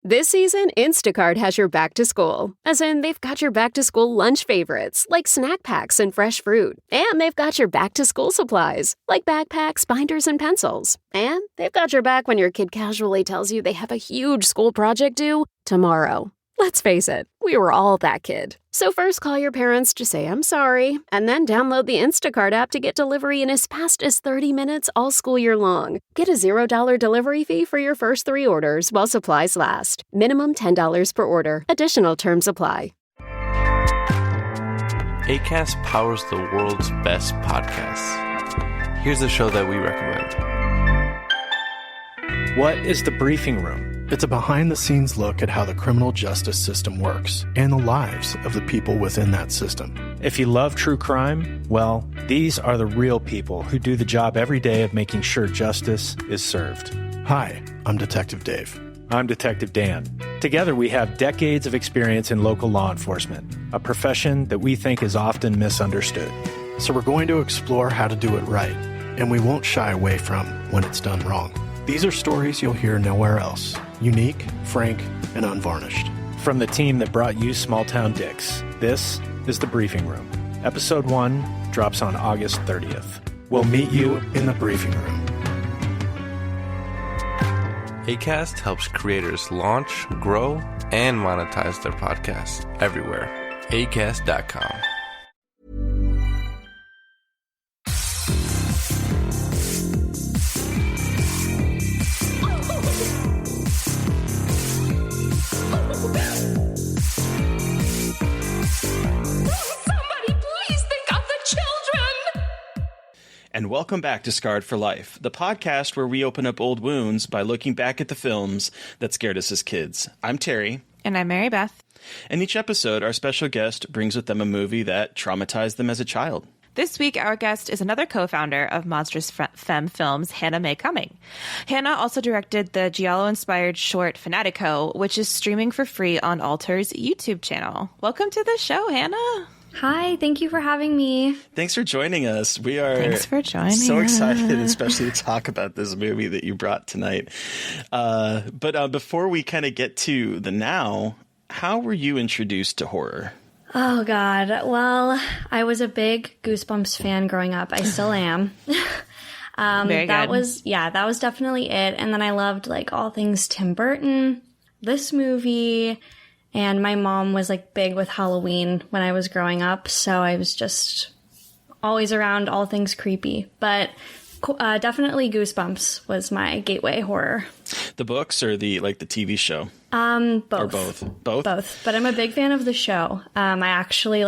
This season, Instacart has your back to school. As in, they've got your back to school lunch favorites, like snack packs and fresh fruit. And they've got your back to school supplies, like backpacks, binders, and pencils. And they've got your back when your kid casually tells you they have a huge school project due tomorrow. Let's face it, we were all that kid. So first call your parents to say I'm sorry, and then download the Instacart app to get delivery in as fast as 30 minutes all school year long. Get a $0 delivery fee for your first 3 orders while supplies last. Minimum $10 per order. Additional terms apply. Acast powers the world's best podcasts. Here's a show that we recommend. What is The Briefing Room? It's a behind-the-scenes look at how the criminal justice system works and the lives of the people within that system. If you love true crime, well, these are the real people who do the job every day of making sure justice is served. Hi, I'm Detective Dave. I'm Detective Dan. Together, we have decades of experience in local law enforcement, a profession that we think is often misunderstood. So we're going to explore how to do it right, and we won't shy away from when it's done wrong. These are stories you'll hear nowhere else. Unique, frank, and unvarnished. From the team that brought you Small Town Dicks, this is The Briefing Room. Episode 1 drops on August 30th. We'll meet you in the briefing room. Acast helps creators launch, grow, and monetize their podcasts everywhere. Acast.com. And welcome back to Scarred for Life, the podcast where we open up old wounds by looking back at the films that scared us as kids. I'm Terry. And I'm Mary Beth. And each episode, our special guest brings with them a movie that traumatized them as a child. This week, our guest is another co-founder of Monstrous Femme Films, Hannah May Cummings. Hannah also directed the Giallo-inspired short Fanatico, which is streaming for free on Alter's YouTube channel. Welcome to the show, Hannah. Hi, thank you for having me. Thanks for joining us. We are Thanks for joining so us. excited, especially to talk about this movie that you brought tonight. But before we kind of get to the now, how were you introduced to horror? Oh, God. Well, I was a big Goosebumps fan growing up. I still am. Very that good. that was definitely it. And then I loved like all things Tim Burton, this movie. And my mom was like big with Halloween when I was growing up, so I was just always around all things creepy. But definitely Goosebumps was my gateway horror. The books or the TV show? Both. Or both? Both? Both. But I'm a big fan of the show. I actually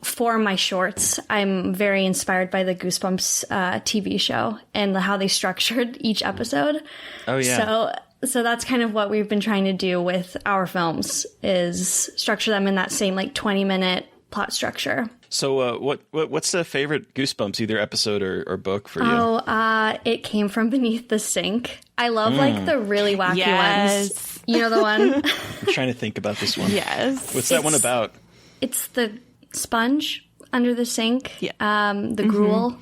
for my shorts, I'm very inspired by the Goosebumps TV show and how they structured each episode. Oh, yeah. So that's kind of what we've been trying to do with our films is structure them in that same 20-minute plot structure. So what's the favorite Goosebumps, either episode or book for you? Oh, It Came From Beneath the Sink. I love the really wacky ones. You know the one? I'm trying to think about this one. Yes. What's that one about? It's the sponge under the sink. Yeah. The gruel.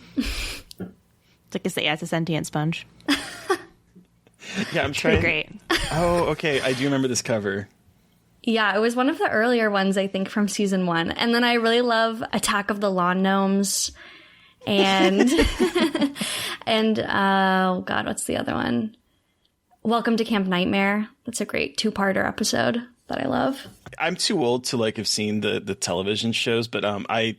It's a sentient sponge. Yeah, I'm trying. Great. Oh, okay. I do remember this cover. Yeah, it was one of the earlier ones, I think, from season 1. And then I really love Attack of the Lawn Gnomes. And, oh God, what's the other one? Welcome to Camp Nightmare. That's a great 2-parter episode that I love. I'm too old to have seen the television shows, but I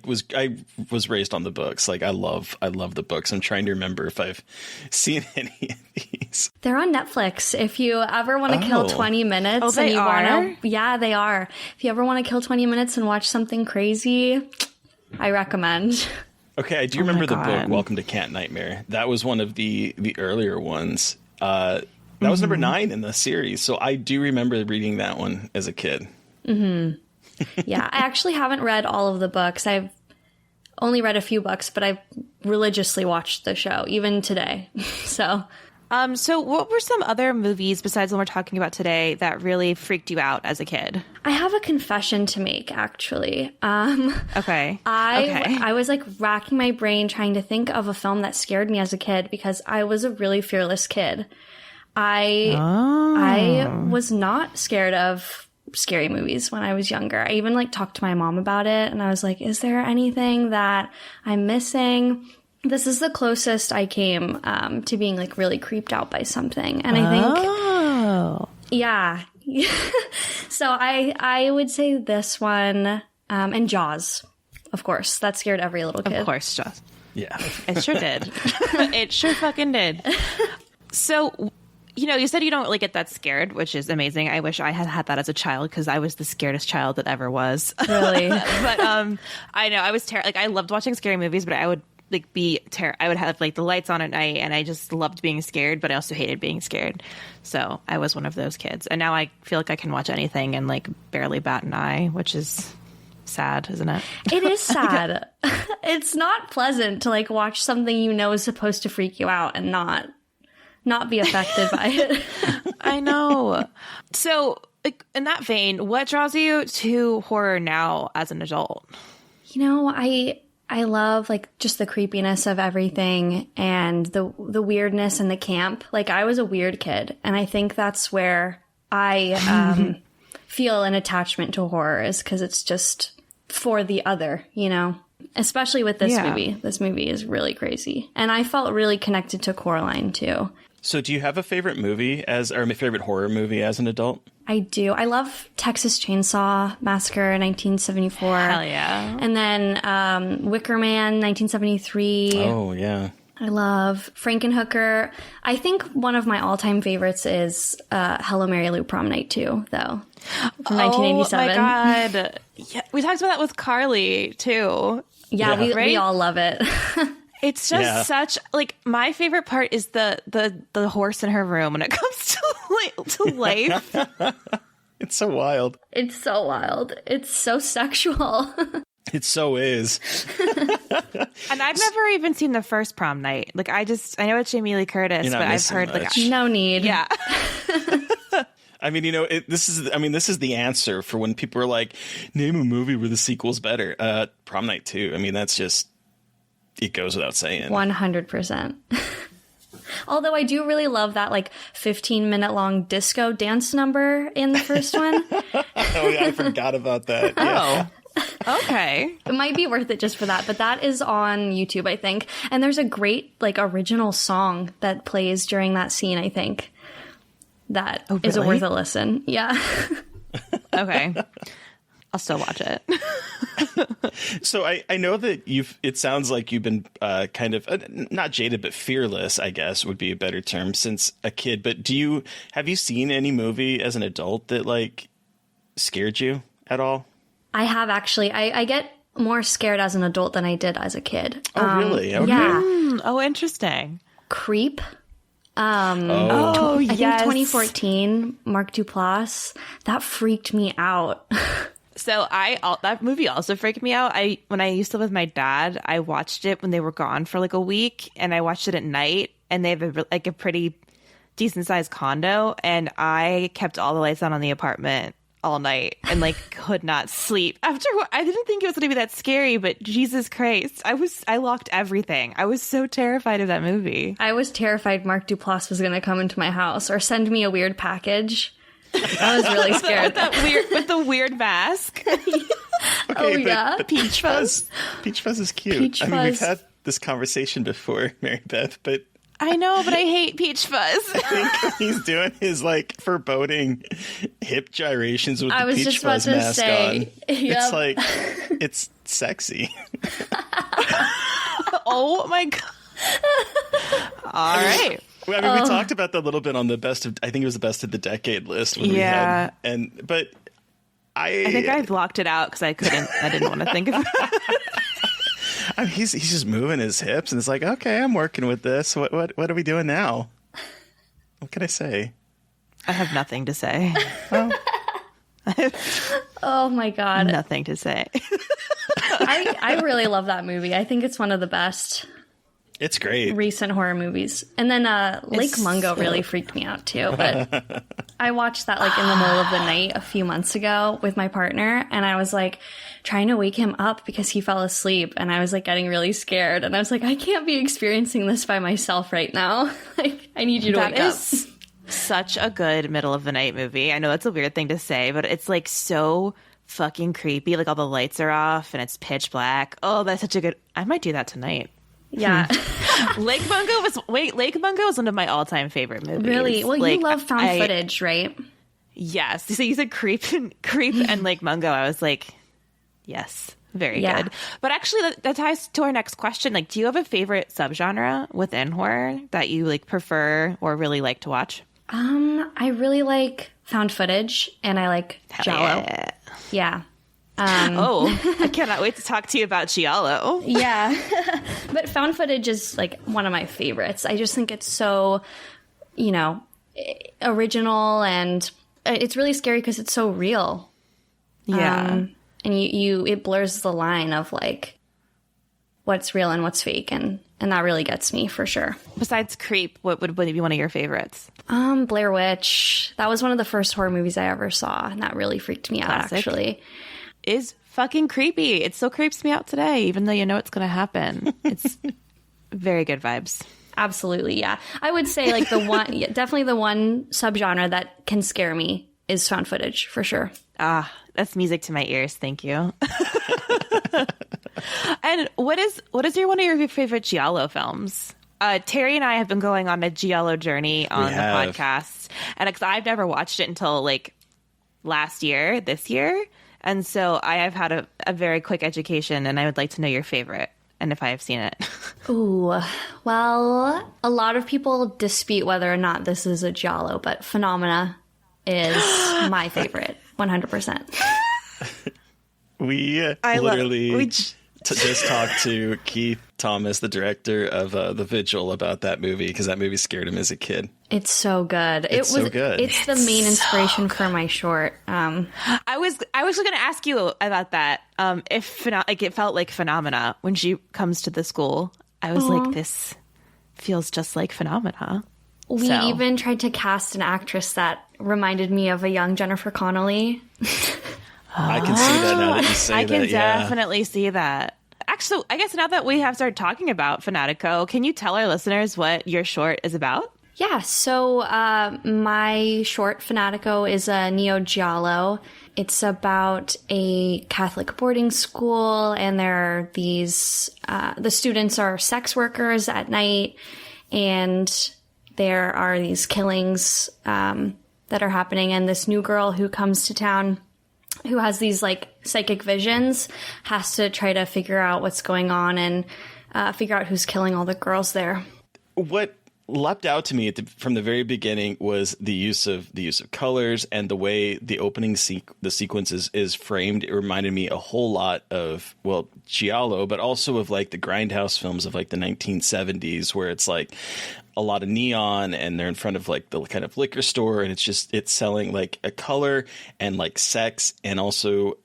was raised on the books. I love the books. I'm trying to remember if I've seen any of these. They're on Netflix. If you ever want to kill 20 minutes. Oh, they are? Yeah, they are. If you ever want to kill 20 minutes and watch something crazy, I recommend. Okay, I do remember the book, Welcome to Camp Nightmare. That was one of the earlier ones. That was number 9 in the series. So I do remember reading that one as a kid. Mm-hmm. Yeah, I actually haven't read all of the books. I've only read a few books, but I've religiously watched the show, even today. So what were some other movies besides the one we're talking about today that really freaked you out as a kid? I have a confession to make, actually. Okay. I was racking my brain trying to think of a film that scared me as a kid because I was a really fearless kid. I was not scared of scary movies when I was younger. I even like talked to my mom about it, and I was like, is there anything that I'm missing? This is the closest I came to being like really creeped out by something. And I think, yeah. So I would say this one, and Jaws, of course. That scared every little kid. Of course, Jaws. Yeah. It sure did. It sure fucking did. So, you said you don't really get that scared, which is amazing. I wish I had had that as a child, because I was the scaredest child that ever was. Really? But I know I was terrified. Like, I loved watching scary movies, but I would like I would have like the lights on at night, and I just loved being scared, but I also hated being scared. So I was one of those kids. And now I feel like I can watch anything and like barely bat an eye, which is sad, isn't it? It is sad. It's not pleasant to like watch something is supposed to freak you out and not be affected by it. I know. So, like, in that vein, what draws you to horror now as an adult? I love like just the creepiness of everything and the weirdness and the camp. Like, I was a weird kid, and I think that's where I feel an attachment to horror, is because it's just for the other, especially with this movie. This movie is really crazy, and I felt really connected to Coraline too. So do you have a favorite movie or a favorite horror movie as an adult? I do. I love Texas Chainsaw Massacre 1974. Hell yeah. And then Wicker Man 1973. Oh, yeah. I love Frankenhooker. I think one of my all-time favorites is Hello, Mary Lou Prom Night 2, though, from 1987. Oh, my God. Yeah, we talked about that with Carly, too. Yeah, we all love it. It's just such, like, my favorite part is the horse in her room when it comes to life. It's so wild. It's so wild. It's so sexual. It so is. And I've never even seen the first Prom Night. Like, I know it's Jamie Lee Curtis, but I've heard much. No need. Yeah. I mean, this is the answer for when people are like, name a movie where the sequel's better. Prom Night 2. I mean, that's just, it goes without saying. 100%. Although I do really love that like 15-minute long disco dance number in the first one. Oh, yeah, I forgot about that. Yeah. Oh, okay. It might be worth it just for that, but that is on YouTube, I think. And there's a great like original song that plays during that scene, I think. That is worth a listen. Yeah. Okay. I'll still watch it. So I know that it sounds like you've been kind of not jaded, but fearless, I guess would be a better term, since a kid. But have you seen any movie as an adult that like scared you at all? I have actually. I get more scared as an adult than I did as a kid. Oh, really? Okay. Yeah. Oh, interesting. Creep. I think 2014, Mark Duplass. That freaked me out. So that movie also freaked me out. When I used to live with my dad, I watched it when they were gone for like a week, and I watched it at night, and they have a pretty decent sized condo, and I kept all the lights on in the apartment all night and like could not sleep. I didn't think it was going to be that scary, but Jesus Christ, I locked everything. I was so terrified of that movie. I was terrified Mark Duplass was going to come into my house or send me a weird package. I was really scared. with the weird mask. Okay, but Peach Fuzz. Peach Fuzz is cute. Peach Fuzz. I mean, we've had this conversation before, Mary Beth, but I know, but I hate Peach Fuzz. I think he's doing his like foreboding hip gyrations with the Peach Fuzz mask on. Yep. It's like, it's sexy. Oh my God. All right. I mean, we talked about that a little bit on I think it was the best of the decade list. When we had, but I think I blocked it out because I didn't want to think of it. I mean, he's just moving his hips, and it's like, okay, I'm working with this. What are we doing now? What can I say? I have nothing to say. Oh my God. Nothing to say. I really love that movie. I think it's one of the best. It's great. Recent horror movies. And then Lake Mungo really freaked me out too. But I watched that like in the middle of the night a few months ago with my partner. And I was like trying to wake him up because he fell asleep. And I was like getting really scared. And I was like, I can't be experiencing this by myself right now. Like, I need you to wake up. Such a good middle of the night movie. I know that's a weird thing to say, but it's like so fucking creepy. Like all the lights are off and it's pitch black. Oh, that's such a good. I might do that tonight. Yeah. Lake Mungo was one of my all-time favorite movies. Really? Well, like, you love found footage, right? Yes. So you said creep and Lake Mungo. I was like, yes, very good. But actually, that ties to our next question. Like, do you have a favorite subgenre within horror that you like prefer or really like to watch? I really like found footage, and I like giallo. Yeah. I cannot wait to talk to you about giallo. Yeah. But found footage is like one of my favorites. I just think it's so, original, and it's really scary because it's so real. Yeah. And it blurs the line of like what's real and what's fake, and that really gets me for sure. Besides Creep, what would be one of your favorites? Blair Witch. That was one of the first horror movies I ever saw, and that really freaked me out, actually. Is fucking creepy. It still creeps me out today, even though you know it's going to happen. It's very good vibes. Absolutely, yeah. I would say like definitely the one subgenre that can scare me is found footage, for sure. Ah, that's music to my ears. Thank you. And what is one of your favorite giallo films? Terry and I have been going on a giallo journey on the podcast, and I've never watched it until like this year. And so I have had a very quick education, and I would like to know your favorite and if I have seen it. Ooh, well, a lot of people dispute whether or not this is a giallo, but Phenomena is my favorite, 100%. We just talked to Keith Thomas, the director of The Vigil, about that movie because that movie scared him as a kid. It's so good. So good. It's the main inspiration for my short. I was going to ask you about that. If it felt like Phenomena when she comes to the school. I was like, this feels just like Phenomena. We even tried to cast an actress that reminded me of a young Jennifer Connelly. I can see that now that you say that. I can definitely see that. Actually, I guess now that we have started talking about Fanatico, can you tell our listeners what your short is about? Yeah, so my short, Fanatico, is a neo-giallo. It's about a Catholic boarding school, and there are these, the students are sex workers at night, and there are these killings that are happening, and this new girl who comes to town who has these like psychic visions has to try to figure out what's going on and figure out who's killing all the girls there. What leapt out to me from the very beginning was the use of colors and the way the opening the sequence is framed. It reminded me a whole lot of, well, giallo, but also of like the grindhouse films of like the 1970s, where it's like a lot of neon and they're in front of like the kind of liquor store, and it's selling like a color and like sex and also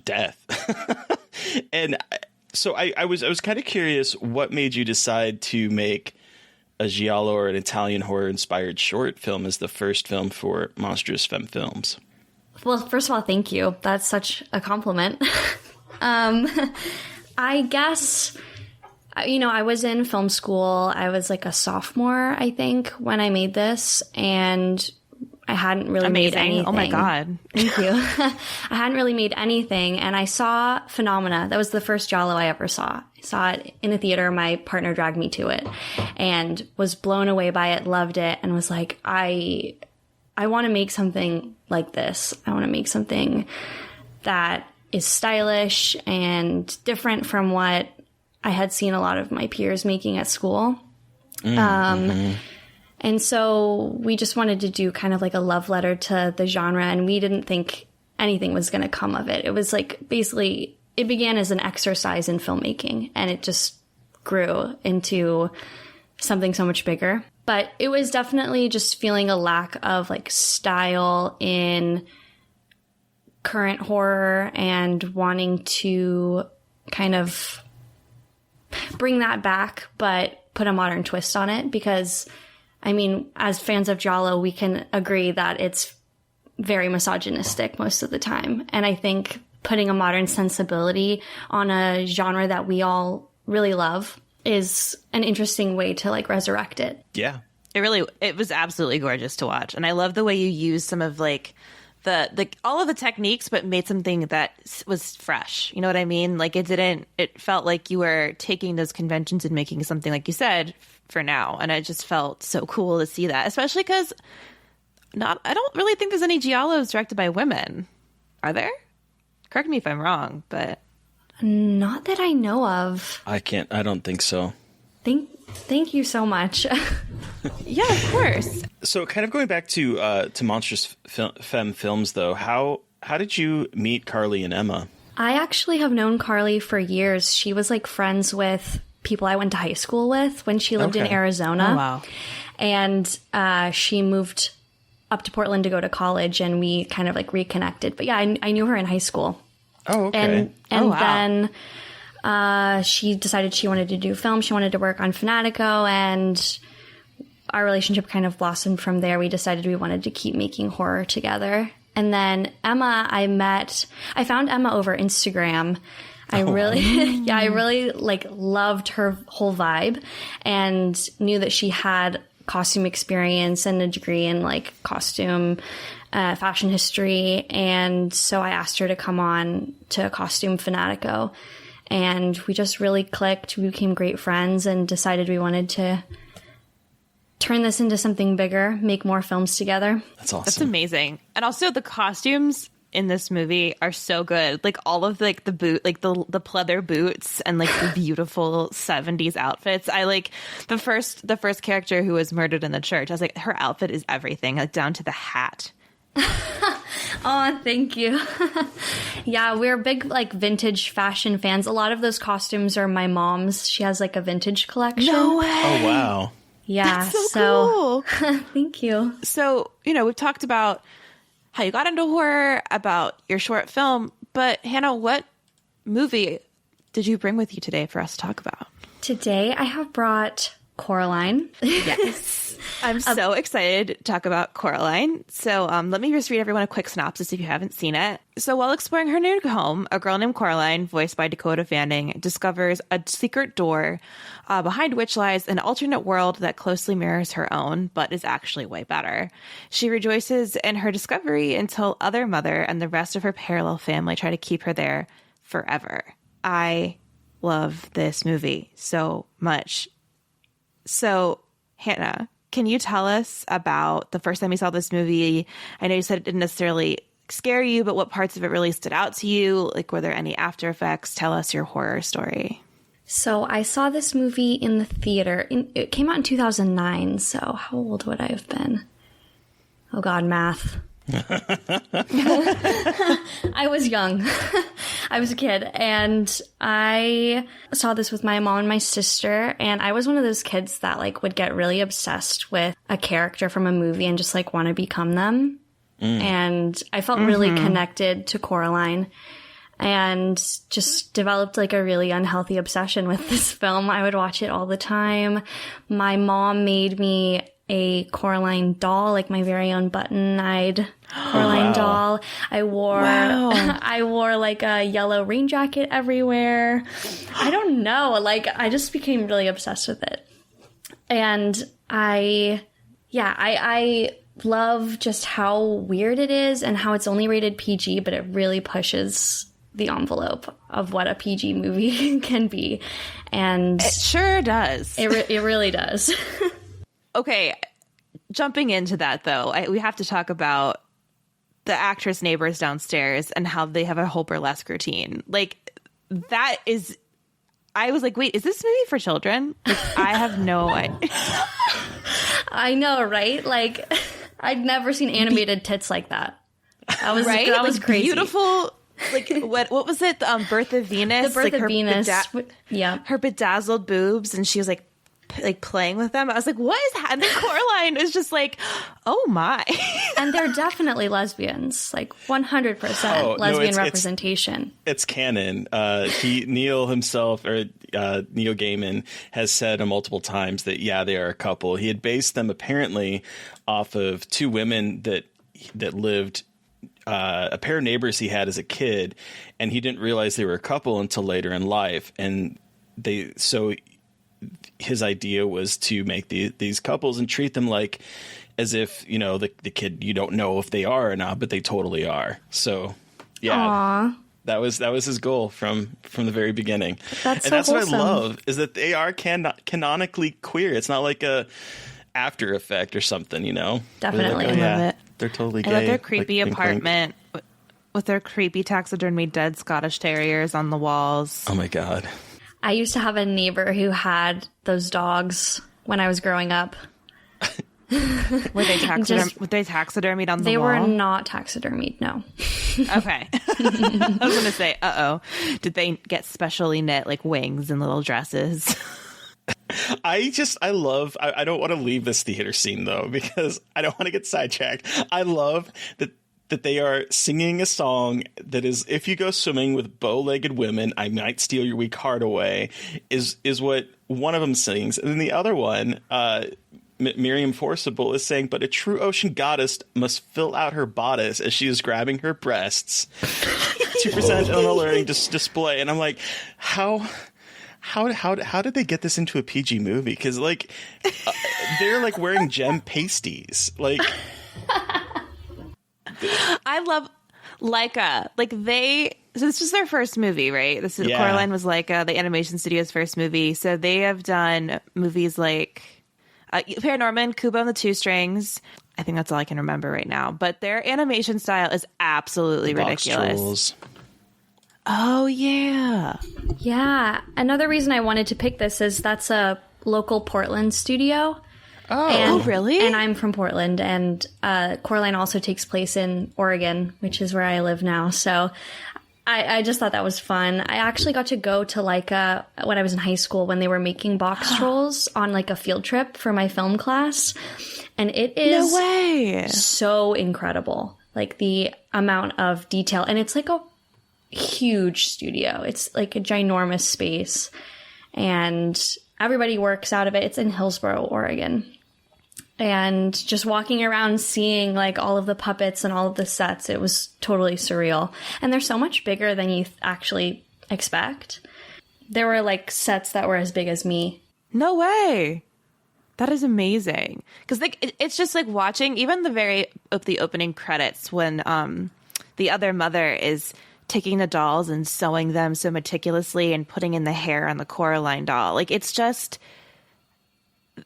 death. And so I was kind of curious, what made you decide to make a giallo or an Italian horror inspired short film as the first film for Monstrous Femme Films? Well, first of all, thank you. That's such a compliment. I guess, I was in film school. I was like a sophomore, I think, when I made this, and I hadn't really made anything. Oh my God. Thank you. I hadn't really made anything, and I saw Phenomena. That was the first giallo I ever saw. I saw it in a theater. My partner dragged me to it and was blown away by it, loved it, and was like, I want to make something like this. I want to make something that is stylish and different from what I had seen a lot of my peers making at school. And so we just wanted to do kind of like a love letter to the genre, and we didn't think anything was going to come of it. It was like, basically, it began as an exercise in filmmaking, and it just grew into something so much bigger. But it was definitely just feeling a lack of like style in current horror and wanting to kind of bring that back, but put a modern twist on it, because I mean, as fans of giallo, we can agree that it's very misogynistic most of the time. And I think putting a modern sensibility on a genre that we all really love is an interesting way to like resurrect it. Yeah. It was absolutely gorgeous to watch. And I love the way you used some of like the all of the techniques, but made something that was fresh. You know what I mean? Like it felt like you were taking those conventions and making something, like you said, for now. And it just felt so cool to see that, especially because I don't really think there's any giallos directed by women. Are there? Correct me if I'm wrong, but not that I know of. I don't think so. Thank you so much. Yeah, of course. So kind of going back to Monstrous Femme Films, though, how did you meet Carly and Emma? I actually have known Carly for years. She was like friends with people I went to high school with when she lived in Arizona. Oh, wow. And she moved up to Portland to go to college, and we kind of like reconnected. But yeah, I knew her in high school. Oh, okay. And then she decided she wanted to do film. She wanted to work on Fanatico, and our relationship kind of blossomed from there. We decided we wanted to keep making horror together. And then Emma, I found Emma over Instagram. I really like loved her whole vibe and knew that she had costume experience and a degree in like costume fashion history. And so I asked her to come on to Costume Fanatico, and we just really clicked. We became great friends and decided we wanted to turn this into something bigger, make more films together. That's awesome. That's amazing. And also the costumes in this movie are so good. Like all of like the boot, like the pleather boots and like the beautiful 70s outfits. I like the first character who was murdered in the church. I was like, her outfit is everything, like down to the hat. Oh, thank you. Yeah, we're big like vintage fashion fans. A lot of those costumes are my mom's. She has like a vintage collection. No way. Oh, wow. Yeah. That's so cool. Thank you. So, we've talked about how you got into horror, about your short film, but Hannah, what movie did you bring with you today for us to talk about? Today I have brought Coraline. Yes. I'm so excited to talk about Coraline. So let me just read everyone a quick synopsis if you haven't seen it. So while exploring her new home, a girl named Coraline, voiced by Dakota Fanning, discovers a secret door behind which lies an alternate world that closely mirrors her own, but is actually way better. She rejoices in her discovery until other mother and the rest of her parallel family try to keep her there forever. I love this movie so much. So, Hannah, can you tell us about the first time you saw this movie? I know you said it didn't necessarily scare you, but what parts of it really stood out to you? Like, were there any after effects? Tell us your horror story. So I saw this movie in the theater. It came out in 2009, so how old would I have been? Oh, God, math. I was young. I was a kid, and I saw this with my mom and my sister, and I was one of those kids that like would get really obsessed with a character from a movie and just like want to become them. And I felt really connected to Coraline and just developed like a really unhealthy obsession with this film. I would watch it all the time. My mom made me a Coraline doll, like my very own button-eyed Coraline doll. I wore like a yellow rain jacket everywhere. I don't know, like I just became really obsessed with it. And I love just how weird it is and how it's only rated PG, but it really pushes the envelope of what a PG movie can be. And it sure does. It really does. Okay, jumping into that, though, we have to talk about the actress neighbors downstairs and how they have a whole burlesque routine. Like, that is... I was like, wait, is this movie for children? Like, I have no idea. I know, right? Like, I'd never seen animated tits like that. That was, right? That was like, crazy. Beautiful... Like, what was it? Birth of Venus? The Birth of her Venus. Yeah. Her bedazzled boobs, and she was like playing with them. I was like, what is that? And then Coraline is just like, oh my. And they're definitely lesbians, like 100% lesbian representation. It's canon. Neil himself, or Neil Gaiman, has said multiple times that, yeah, they are a couple. He had based them apparently off of two women that lived, a pair of neighbors he had as a kid, and he didn't realize they were a couple until later in life. And his idea was to make these couples and treat them like as if, you know, the kid, you don't know if they are or not, but they totally are. So, yeah. Aww. That was his goal from the very beginning. That's and that's wholesome. what I love, is that they are canonically queer. It's not like a after effect or something, you know? Definitely. Like, I love it. They're totally gay. I love their creepy like, apartment with their creepy taxidermy dead Scottish terriers on the walls. Oh my God. I used to have a neighbor who had those dogs when I was growing up. Were they taxidermied on the wall? They were not taxidermied, no. Okay. I was going to say, did they get specially knit like wings and little dresses? I don't want to leave this theater scene though, because I don't want to get sidetracked. I love that they are singing a song that is, if you go swimming with bow-legged women, I might steal your weak heart away, is what one of them sings. And then the other one, Miriam Forcible, is saying, but a true ocean goddess must fill out her bodice as she is grabbing her breasts to present on a learning display. And I'm like, how did they get this into a PG movie? Because like they're like wearing gem pasties. Like, I love Laika. Like so this was their first movie, right? Coraline was Laika, the animation studio's first movie. So they have done movies like Paranorman, Kubo and the Two Strings. I think that's all I can remember right now. But their animation style is absolutely ridiculous. Trolls. Oh, yeah. Yeah. Another reason I wanted to pick this is that's a local Portland studio. Oh, really? And I'm from Portland, and Coraline also takes place in Oregon, which is where I live now. So I just thought that was fun. I actually got to go to Laika when I was in high school when they were making box trolls on like a field trip for my film class. And it is no way. So incredible. Like the amount of detail. And it's like a huge studio. It's like a ginormous space. And everybody works out of it. It's in Hillsboro, Oregon. And just walking around seeing like all of the puppets and all of the sets, it was totally surreal. And they're so much bigger than you actually expect. There were like sets that were as big as me. No way. That is amazing. Because like it's just like watching even the opening credits when the other mother is taking the dolls and sewing them so meticulously and putting in the hair on the Coraline doll. Like it's just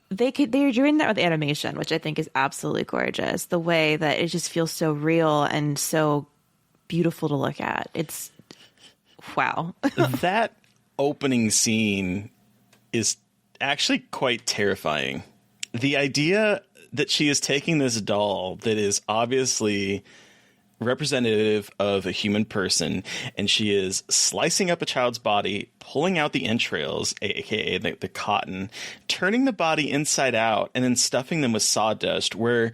they're doing that with animation, which I think is absolutely gorgeous. The way that it just feels so real and so beautiful to look at. It's wow. That opening scene is actually quite terrifying. The idea that she is taking this doll that is obviously representative of a human person, and she is slicing up a child's body, pulling out the entrails, aka the cotton, turning the body inside out, and then stuffing them with sawdust, where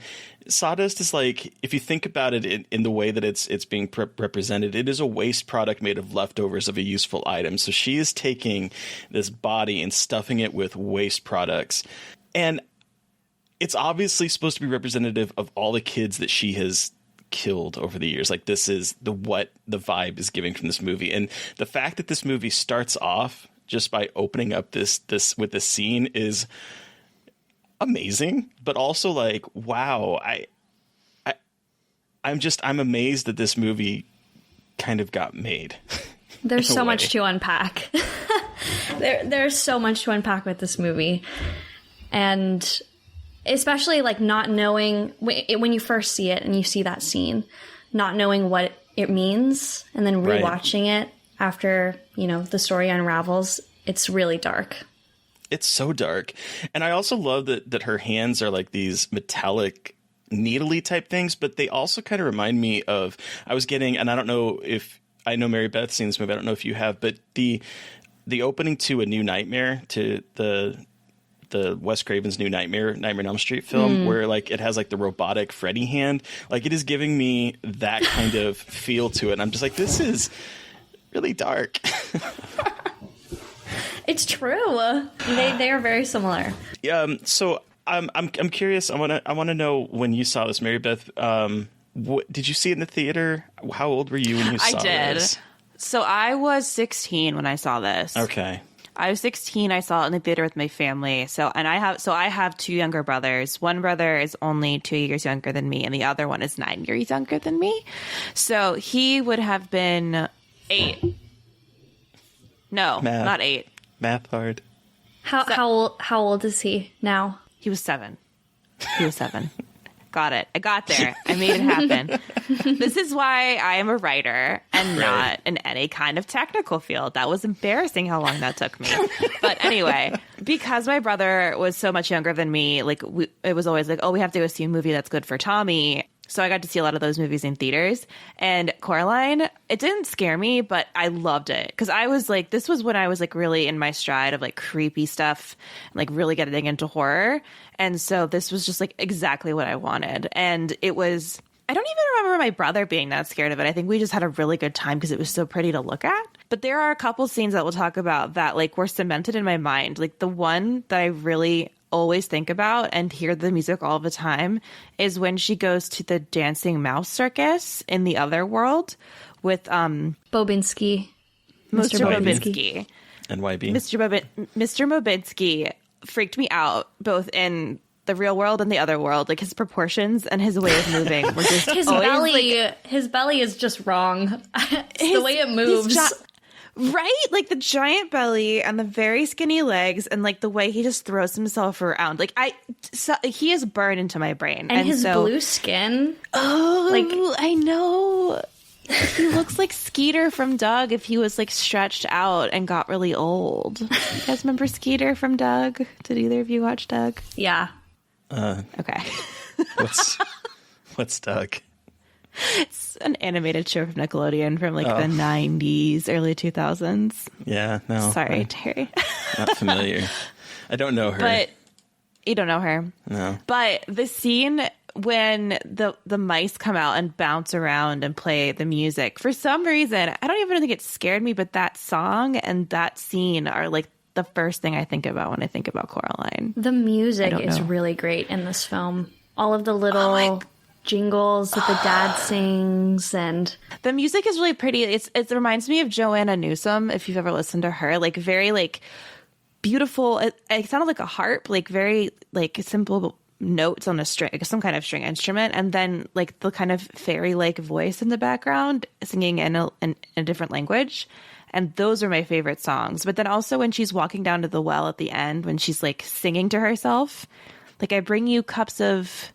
sawdust is like, if you think about it in the way that it's being represented, it is a waste product made of leftovers of a useful item. So she is taking this body and stuffing it with waste products, and it's obviously supposed to be representative of all the kids that she has killed over the years. Like this is what the vibe is giving from this movie. And the fact that this movie starts off just by opening up this with this scene is amazing, but also like, wow, I'm amazed that this movie kind of got made. There's so much to unpack. There's so much to unpack with this movie. And especially like not knowing when you first see it and you see that scene, not knowing what it means, and then rewatching it after, the story unravels, it's really dark. It's so dark. And I also love that her hands are like these metallic needly type things, but they also kind of remind me of, and I don't know if, I know Mary Beth's seen this movie, I don't know if you have, but the opening to A New Nightmare, to the Wes Craven's New Nightmare on Elm Street film, where like it has like the robotic Freddy hand, like it is giving me that kind of feel to it. And I'm just like, this is really dark. It's true. They are very similar. So I'm curious. I want to know, when you saw this, Mary Beth, did you see it in the theater? How old were you when you saw this? I did. So I was 16 when I saw this. Okay. I was 16. I saw it in the theater with my family. I have two younger brothers. One brother is only 2 years younger than me, and the other one is 9 years younger than me. So he would have been 8. No, Math. not 8. Math hard. How old is he now? He was 7. Got it. I got there. I made it happen. This is why I am a writer and not in any kind of technical field. That was embarrassing how long that took me. But anyway, because my brother was so much younger than me, like it was always like, oh, we have to go see a movie that's good for Tommy. So I got to see a lot of those movies in theaters. And Coraline, it didn't scare me, but I loved it. Because I was like, this was when I was like really in my stride of like creepy stuff, like really getting into horror. And so this was just like exactly what I wanted. And it was, I don't even remember my brother being that scared of it. I think we just had a really good time because it was so pretty to look at. But there are a couple scenes that we'll talk about that like were cemented in my mind. Like the one that I really always think about and hear the music all the time is when she goes to the dancing mouse circus in the other world with Bobinsky. Mr. Bobinsky. NYB. Mr. Bobinsky freaked me out both in the real world and the other world. Like his proportions and his way of moving were just his belly is just wrong. The way it moves. Right? Like the giant belly and the very skinny legs and like the way he just throws himself around. Like he is burned into my brain. And his blue skin. Oh, like I know. He looks like Skeeter from Doug if he was like stretched out and got really old. You guys remember Skeeter from Doug? Did either of you watch Doug? Yeah. Okay. What's Doug? It's an animated show from Nickelodeon from like the 90s, early 2000s. Yeah, no. Sorry, Terry. Not familiar. I don't know her. But you don't know her. No. But the scene when the mice come out and bounce around and play the music, for some reason, I don't even think it scared me, but that song and that scene are like the first thing I think about when I think about Coraline. The music is really great in this film. All of the little jingles that the dad sings, and the music is really pretty. It reminds me of Joanna Newsom, if you've ever listened to her. Like very like beautiful. It sounded like a harp, like very like simple notes on a string, like some kind of string instrument, and then like the kind of fairy-like voice in the background singing in a different language. And those are my favorite songs. But then also when she's walking down to the well at the end, when she's like singing to herself, like I bring you cups of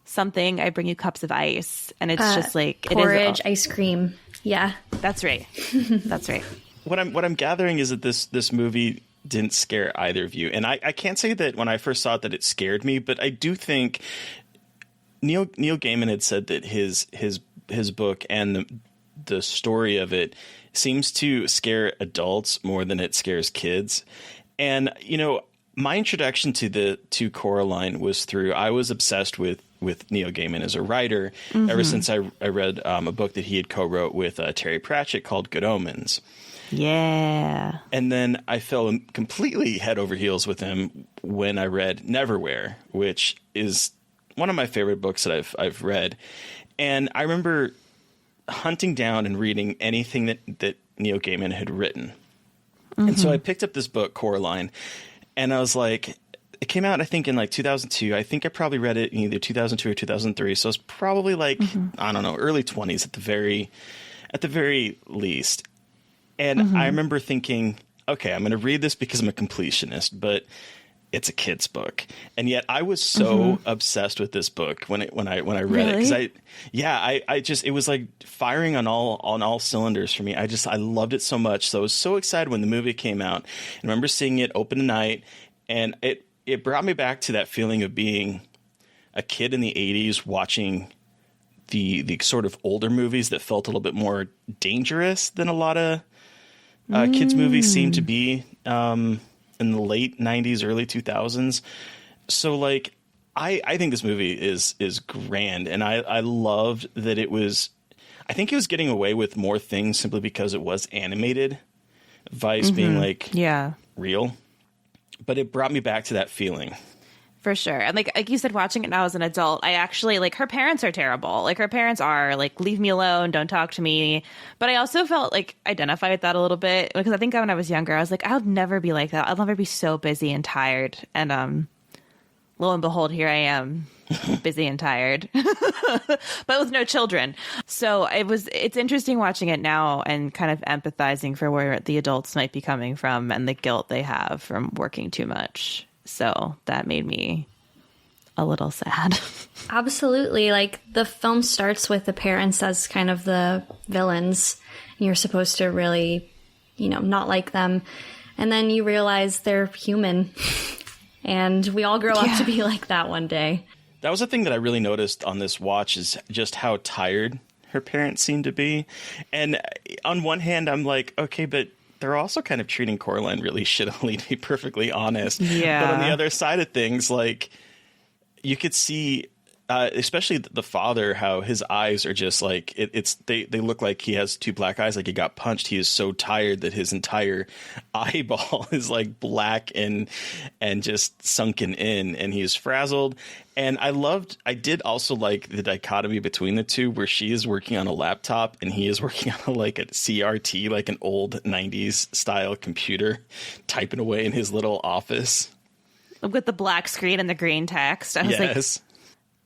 something, I bring you cups of ice, and it's just like porridge, ice cream. Yeah, that's right. That's right. What I'm gathering is that this movie didn't scare either of you, and I can't say that when I first saw it that it scared me, but I do think Neil Gaiman had said that his book and the story of it seems to scare adults more than it scares kids, and you know. My introduction to Coraline was through, I was obsessed with Neil Gaiman as a writer ever since I read a book that he had co-wrote with Terry Pratchett called Good Omens. Yeah. And then I fell completely head over heels with him when I read Neverwhere, which is one of my favorite books that I've read. And I remember hunting down and reading anything that Neil Gaiman had written. And so I picked up this book, Coraline, and I was like, it came out, I think, in like 2002. I think I probably read it in either 2002 or 2003. So it's probably like, I don't know, early 20s at the very least. And I remember thinking, okay, I'm going to read this because I'm a completionist, but it's a kid's book. And yet I was so obsessed with this book when I read it. Because I just, it was like firing on all cylinders for me. I loved it so much. So I was so excited when the movie came out. I remember seeing it open night, and it brought me back to that feeling of being a kid in the 80s watching the sort of older movies that felt a little bit more dangerous than a lot of kids movies seem to be in the late 90s, early 2000s. So like, I think this movie is grand, and I loved that it was, I think it was getting away with more things simply because it was animated, Vice being like real. But it brought me back to that feeling. For sure. And like you said, watching it now as an adult, I actually like her parents are terrible. Like her parents are like, leave me alone, don't talk to me. But I also felt like identified with that a little bit because I think when I was younger, I was like, I'll never be like that. I'll never be so busy and tired. And lo and behold, here I am, busy and tired, but with no children. So it's interesting watching it now and kind of empathizing for where the adults might be coming from and the guilt they have from working too much. So that made me a little sad. Absolutely. Like the film starts with the parents as kind of the villains. And you're supposed to really, not like them. And then you realize they're human. And we all grow up to be like that one day. That was the thing that I really noticed on this watch is just how tired her parents seem to be. And on one hand, I'm like, okay, but they're also kind of treating Coraline really shittily, to be perfectly honest. Yeah. But on the other side of things, like, you could see, especially the father, how his eyes are just like, they look like he has two black eyes, like he got punched. He is so tired that his entire eyeball is like black and just sunken in, and he is frazzled. And I did also like the dichotomy between the two, where she is working on a laptop and he is working on like a CRT, like an old 90s style computer, typing away in his little office. With the black screen and the green text. I was like,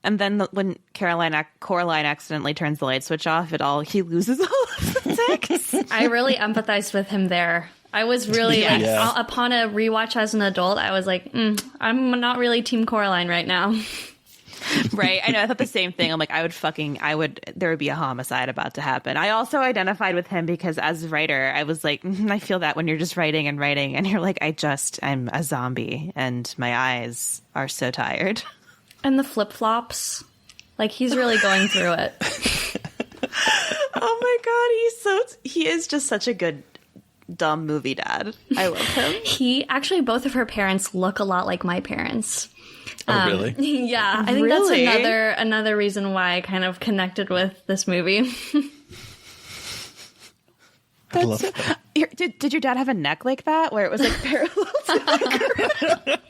and then when Coraline accidentally turns the light switch off, he loses all of the text. I really empathized with him there. I was really upon a rewatch as an adult, I was like, I'm not really Team Coraline right now. Right. I know. I thought the same thing. I'm like, there would be a homicide about to happen. I also identified with him because as a writer, I was like, I feel that when you're just writing and you're like, I'm a zombie and my eyes are so tired. And the flip-flops. Like, he's really going through it. Oh my God. He is just such a good, dumb movie dad. I love him. Both of her parents look a lot like my parents. Oh, really? Yeah. I think that's another reason why I kind of connected with this movie. I love that. Did your dad have a neck like that where it was like parallel to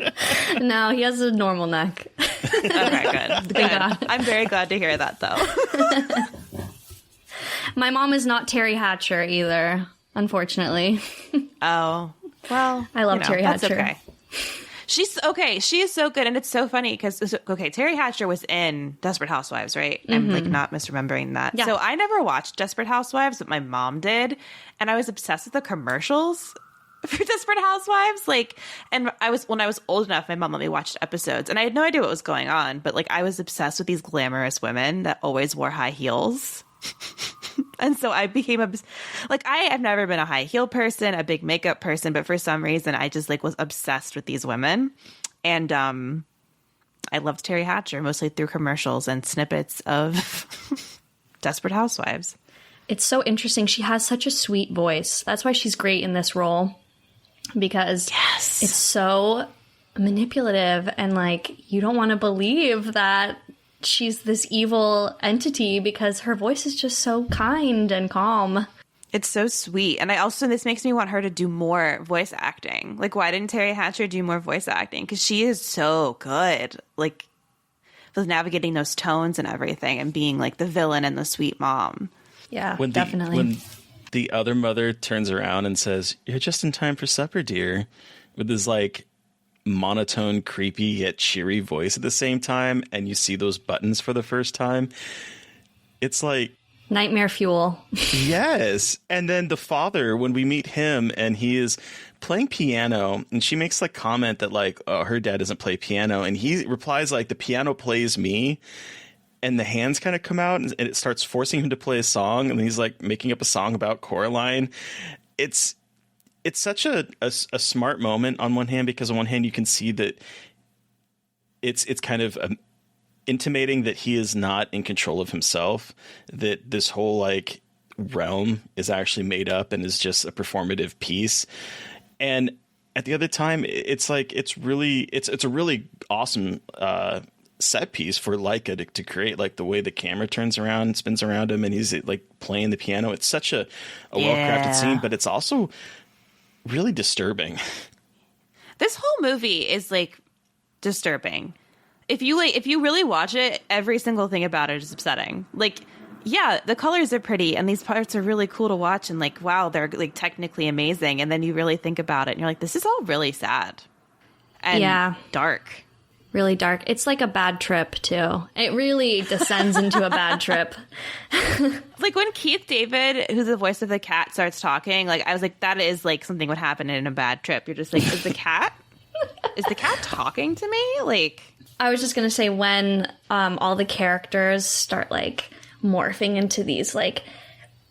No, he has a normal neck. Okay, good. Thank God. I'm very glad to hear that, though. My mom is not Terry Hatcher either, unfortunately. Oh, well. I love Terry Hatcher. Okay. She's okay. She is so good. And it's so funny because, Terry Hatcher was in Desperate Housewives, right? Mm-hmm. I'm like not misremembering that. Yeah. So I never watched Desperate Housewives, but my mom did. And I was obsessed with the commercials for Desperate Housewives. When I was old enough, my mom let me watch episodes and I had no idea what was going on. But I was obsessed with these glamorous women that always wore high heels. And so I became I have never been a high heel person, a big makeup person, but for some reason I just was obsessed with these women. And I loved Terry Hatcher mostly through commercials and snippets of Desperate Housewives. It's so interesting. She has such a sweet voice. That's why she's great in this role, because it's so manipulative and you don't want to believe that she's this evil entity because her voice is just so kind and calm. It's so sweet. And this makes me want her to do more voice acting. Why didn't Terry Hatcher do more voice acting? Because she is so good. With navigating those tones and everything and being the villain and the sweet mom. Yeah, definitely. When the other mother turns around and says, "You're just in time for supper, dear," with this monotone, creepy yet cheery voice at the same time, and you see those buttons for the first time, it's nightmare fuel. Yes. And then the father, when we meet him and he is playing piano, and she makes comment that her dad doesn't play piano, and he replies the piano plays me, and the hands kind of come out and it starts forcing him to play a song, and he's making up a song about Coraline. It's such a smart moment on one hand, because on one hand you can see that it's kind of intimating that he is not in control of himself, that this whole realm is actually made up and is just a performative piece. And at the other time, it's a really awesome set piece for Laika to create, the way the camera turns around and spins around him and he's playing the piano. It's such a well-crafted scene, but it's also really disturbing. This whole movie is disturbing. If you really watch it, every single thing about it is upsetting. Like, yeah, the colors are pretty and these parts are really cool to watch and like, wow, they're like technically amazing. And then you really think about it and you're like, this is all really sad and dark. Really dark. It's like a bad trip, too. It really descends into a bad trip. Like when Keith David, who's the voice of the cat, starts talking, like I was like, that is like something would happen in a bad trip. You're just like, is the cat talking to me? Like, I was just going to say when all the characters start like morphing into these like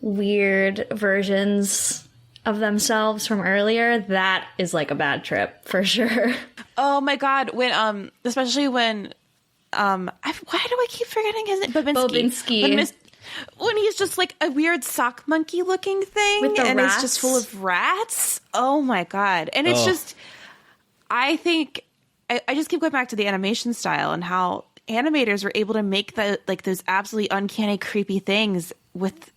weird versions of themselves from earlier, that is like a bad trip for sure. Oh my God. When, especially when, why do I keep forgetting his name? Bobinski. When he's just like a weird sock monkey looking thing with the and rats. It's just full of rats. Oh my God. And it's just, I think, I just keep going back to the animation style and how animators were able to make those absolutely uncanny, creepy things with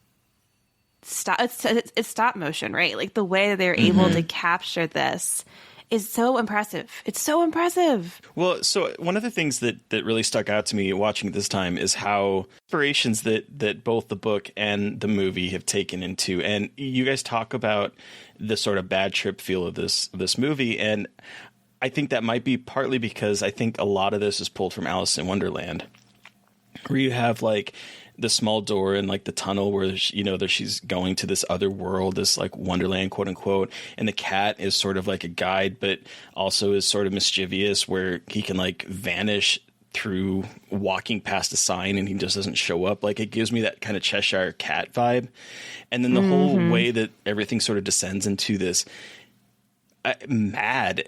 it's stop motion, right? Like the way that they're able to capture this is so impressive. It's so impressive. Well, so one of the things that really stuck out to me watching it this time is how inspirations that both the book and the movie have taken into, and you guys talk about the sort of bad trip feel of this movie, and I think that might be partly because I think a lot of this is pulled from Alice in Wonderland, where you have like the small door and like the tunnel where, you know, that she's going to this other world, this like Wonderland, quote unquote. And the cat is sort of like a guide, but also is sort of mischievous where he can like vanish through walking past a sign and he just doesn't show up. Like it gives me that kind of Cheshire Cat vibe. And then the whole way that everything sort of descends into this mad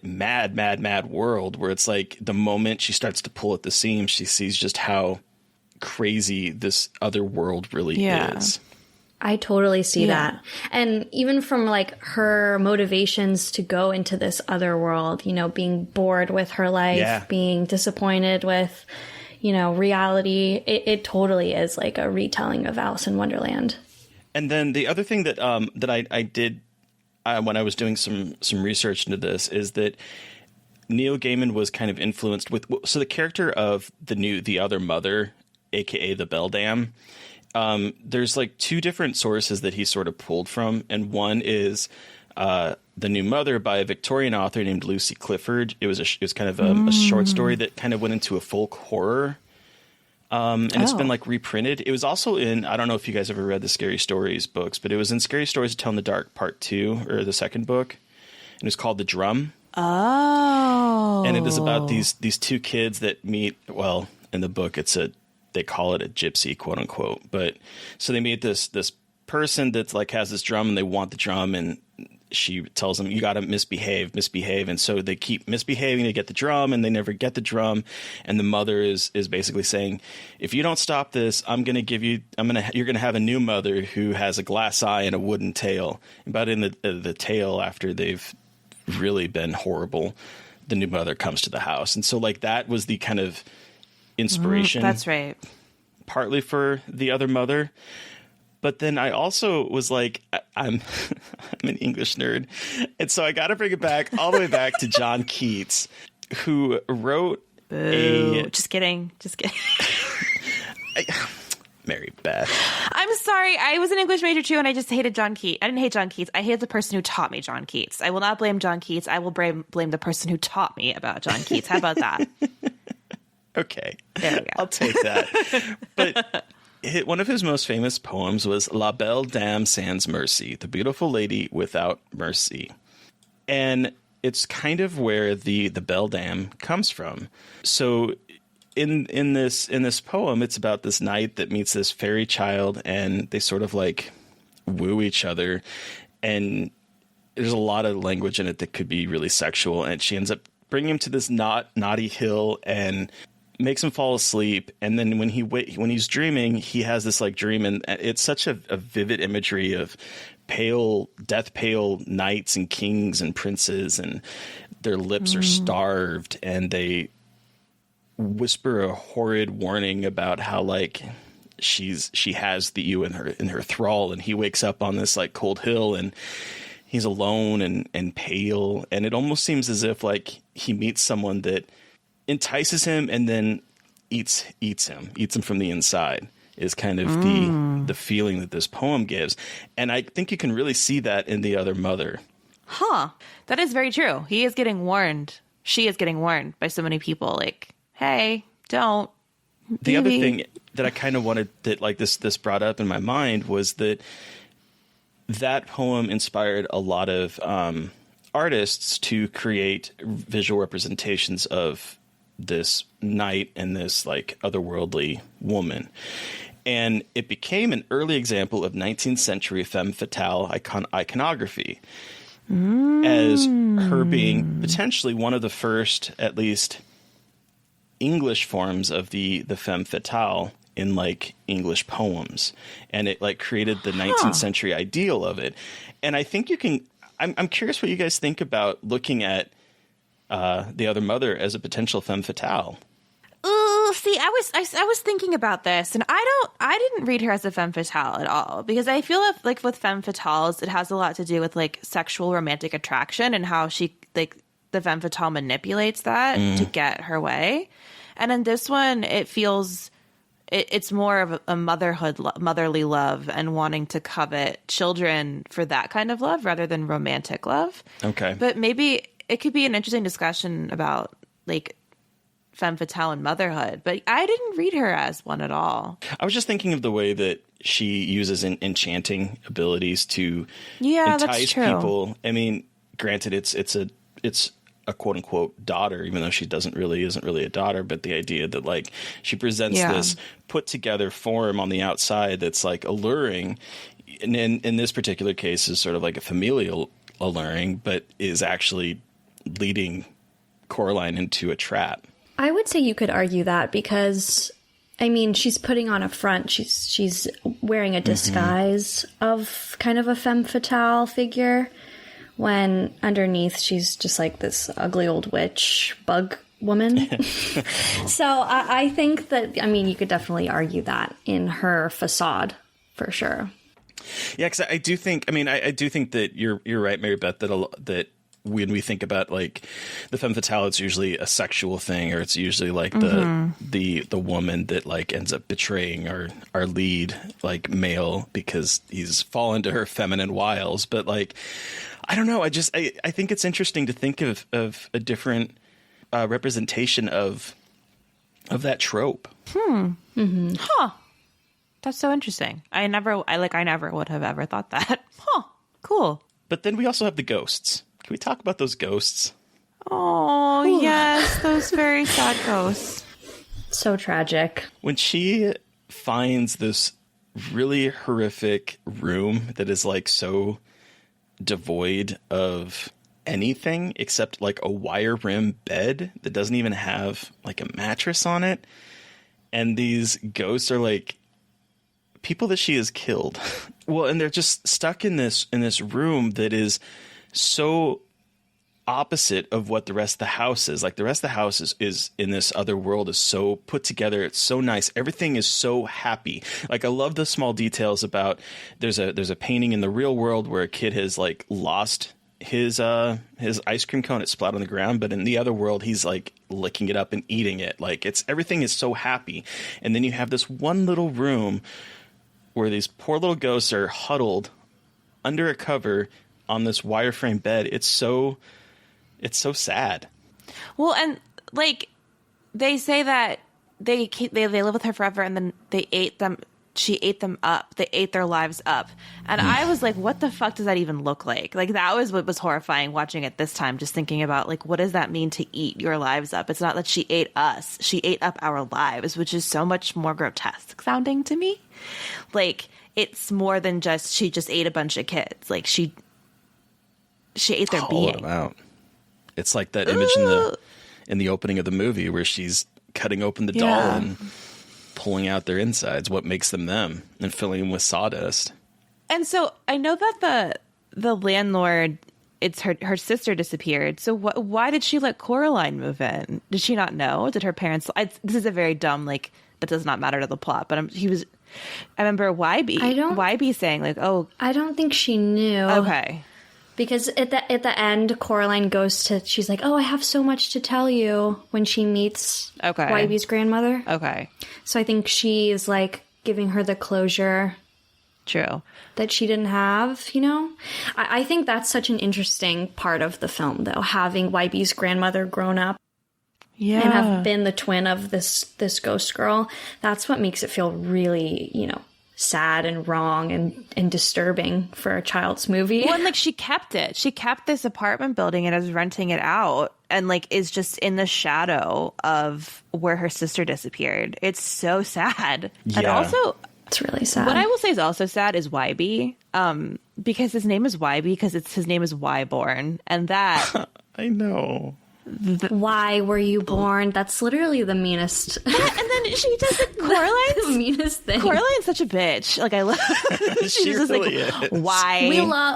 world where it's like the moment she starts to pull at the seams, she sees just how crazy this other world really is. I totally see that. And even from like her motivations to go into this other world, you know, being bored with her life, being disappointed with, you know, reality, it totally is like a retelling of Alice in Wonderland. And then the other thing that that I did when I was doing some research into this is that Neil Gaiman was kind of influenced with, so the character of the other mother, aka the Beldam, there's like two different sources that he sort of pulled from, and one is The New Mother by a Victorian author named Lucy Clifford. It was kind of a short story that kind of went into a folk horror, and it's been like reprinted. It was also in, I don't know if you guys ever read the Scary Stories books, but it was in Scary Stories to Tell in the Dark Part 2, or the second book, and it was called The Drum. And it is about these two kids that meet, well, in the book they call it a gypsy, quote unquote. But so they meet this person that's like has this drum and they want the drum, and she tells them, you got to misbehave. And so they keep misbehaving to get the drum and they never get the drum. And the mother is basically saying, if you don't stop this, you're going to have a new mother who has a glass eye and a wooden tail. But in the tail, after they've really been horrible, the new mother comes to the house. And so like that was the kind of inspiration. That's right. Partly for the other mother. But then I also was like, I'm an English nerd. And so I got to bring it back all the way back to John Keats, who wrote Just kidding. Mary Beth. I'm sorry. I was an English major too, and I just hated John Keats. I didn't hate John Keats. I hated the person who taught me John Keats. I will not blame John Keats. I will blame the person who taught me about John Keats. How about that? Okay. There we go. I'll take that. But one of his most famous poems was La Belle Dame Sans Mercy, the beautiful lady without mercy. And it's kind of where the Belle Dame comes from. So in this poem, it's about this knight that meets this fairy child, and they sort of like woo each other. And there's a lot of language in it that could be really sexual. And she ends up bringing him to this knotty hill and makes him fall asleep. And then when he's dreaming, he has this like dream, and it's such a vivid imagery of death pale knights and kings and princes, and their lips are starved, and they whisper a horrid warning about how like she has you in her thrall, and he wakes up on this like cold hill, and he's alone and pale, and it almost seems as if like he meets someone that entices him and then eats him from the inside is kind of the feeling that this poem gives. And I think you can really see that in The Other Mother. Huh. That is very true. He is getting warned. She is getting warned by so many people, like, hey, don't. The other thing that I kind of wanted that like this brought up in my mind was that poem inspired a lot of artists to create visual representations of this knight and this like otherworldly woman. And it became an early example of 19th century femme fatale iconography as her being potentially one of the first, at least, English forms of the femme fatale in like English poems. And it like created the 19th century ideal of it. And I think you can, I'm curious what you guys think about looking at The Other Mother as a potential femme fatale. Ooh, see, I was thinking about this, and I didn't read her as a femme fatale at all, because I feel like with femme fatales, it has a lot to do with like sexual romantic attraction and how she like the femme fatale manipulates that to get her way. And in this one, it feels it's more of a motherly love and wanting to covet children for that kind of love rather than romantic love. Okay, but maybe it could be an interesting discussion about like femme fatale and motherhood, but I didn't read her as one at all. I was just thinking of the way that she uses enchanting abilities to entice people. I mean, granted, it's a quote unquote daughter, even though she isn't really a daughter. But the idea that like she presents this put together form on the outside that's like alluring, and in this particular case is sort of like a familial alluring, but is actually leading Coraline into a trap. I would say you could argue that because, I mean, she's putting on a front. She's wearing a disguise of kind of a femme fatale figure, when underneath she's just like this ugly old witch bug woman. So I think that, I mean, you could definitely argue that in her facade for sure. Yeah, because I do think that you're right, Mary Beth, that when we think about like the femme fatale, it's usually a sexual thing, or it's usually like the woman that like ends up betraying our lead like male because he's fallen to her feminine wiles. But like, I don't know. I think it's interesting to think of a different representation of that trope. Huh. That's so interesting. I never would have ever thought that. Huh. Cool. But then we also have the ghosts. Can we talk about those ghosts? Oh, yes. Those very sad ghosts. So tragic. When she finds this really horrific room that is like so devoid of anything except like a wire rim bed that doesn't even have like a mattress on it. And these ghosts are like people that she has killed. Well, and they're just stuck in this room that is so opposite of what the rest of the house is. Like the rest of the house is in this other world is so put together. It's so nice. Everything is so happy. Like I love the small details about there's a painting in the real world where a kid has like lost his ice cream cone. It's splat on the ground, but in the other world he's like licking it up and eating it. Like everything is so happy. And then you have this one little room where these poor little ghosts are huddled under a cover on this wireframe bed. It's so sad. Well, and like they say that they live with her forever, and then they ate them. She ate them up. They ate their lives up. And I was like, what the fuck does that even look like? Like that was what was horrifying watching it this time, just thinking about like, what does that mean to eat your lives up? It's not that she ate us. She ate up our lives, which is so much more grotesque sounding to me. Like it's more than just, she just ate a bunch of kids. Like she ate their being. Out. It's like that image in the opening of the movie where she's cutting open the doll and pulling out their insides, what makes them, and filling them with sawdust. And so I know that the landlord, it's her sister disappeared. So why did she let Coraline move in? Did she not know? Did her parents? This is a very dumb, like, that does not matter to the plot. But I remember YB saying like, oh, I don't think she knew. Okay. Because at the end, Coraline she's like, oh, I have so much to tell you when she meets Wybie's grandmother. Okay. So I think she is like giving her the closure. True. That she didn't have, you know? I think that's such an interesting part of the film, though, having Wybie's grandmother grown up. Yeah. And have been the twin of this ghost girl. That's what makes it feel really, you know, sad and wrong and disturbing for a child's movie. Well, and like she kept it. She kept this apartment building and is renting it out and like is just in the shadow of where her sister disappeared. It's so sad. Yeah. And also, it's really sad. what I will say is also sad is Wybie, because his name is Wybie because his name is Wyborn, and that I know. Why were you born? That's literally the meanest. And then she does Coraline's the meanest thing. Coraline's such a bitch. Like I love. She just really like, is. why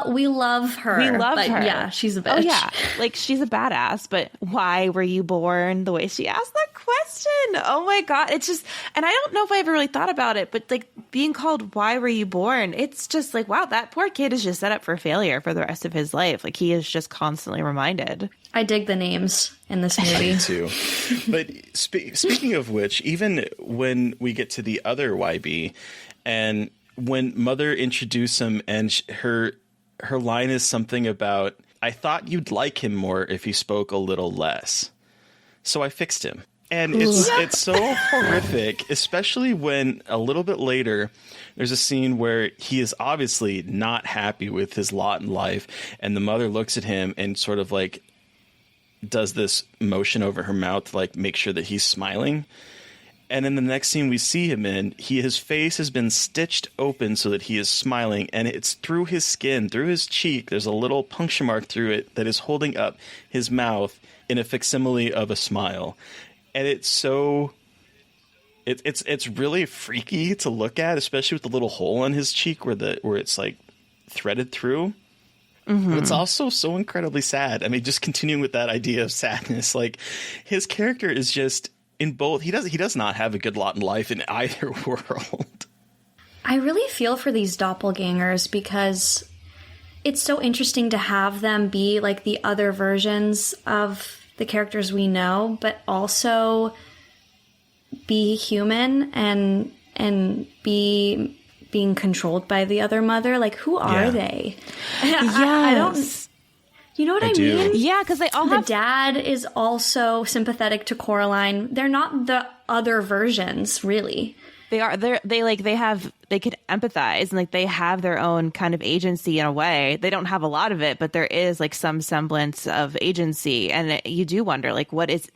we love her. We love but her. Yeah, she's a bitch. Oh yeah, like she's a badass. But why were you born? The way she asked that question. Oh my god, it's just. And I don't know if I ever really thought about it, but like being called "Why were you born?" It's just like wow, that poor kid is just set up for failure for the rest of his life. Like he is just constantly reminded. I dig the names in this movie too. But speaking of which, even when we get to the other Wybie, and when Mother introduced him, and her line is something about, "I thought you'd like him more if he spoke a little less, so I fixed him." And it's so horrific, especially when a little bit later there's a scene where he is obviously not happy with his lot in life, and the mother looks at him and sort of like does this motion over her mouth to like make sure that he's smiling. And in the next scene we see him in, his face has been stitched open so that he is smiling, and it's through his skin, through his cheek. There's a little puncture mark through it that is holding up his mouth in a facsimile of a smile. And it's so it's really freaky to look at, especially with the little hole on his cheek where it's like threaded through. Mm-hmm. But it's also so incredibly sad. I mean, just continuing with that idea of sadness, like his character is just in both. He does not have a good lot in life in either world. I really feel for these doppelgangers because it's so interesting to have them be like the other versions of the characters we know, but also be human and be being controlled by the other mother. Like, who are they? I don't. You know what I mean? Yeah, because they all the dad is also sympathetic to Coraline. They're not the other versions, really. They are. They could empathize, and like they have their own kind of agency in a way. They don't have a lot of it, but there is like some semblance of agency, and you do wonder like what is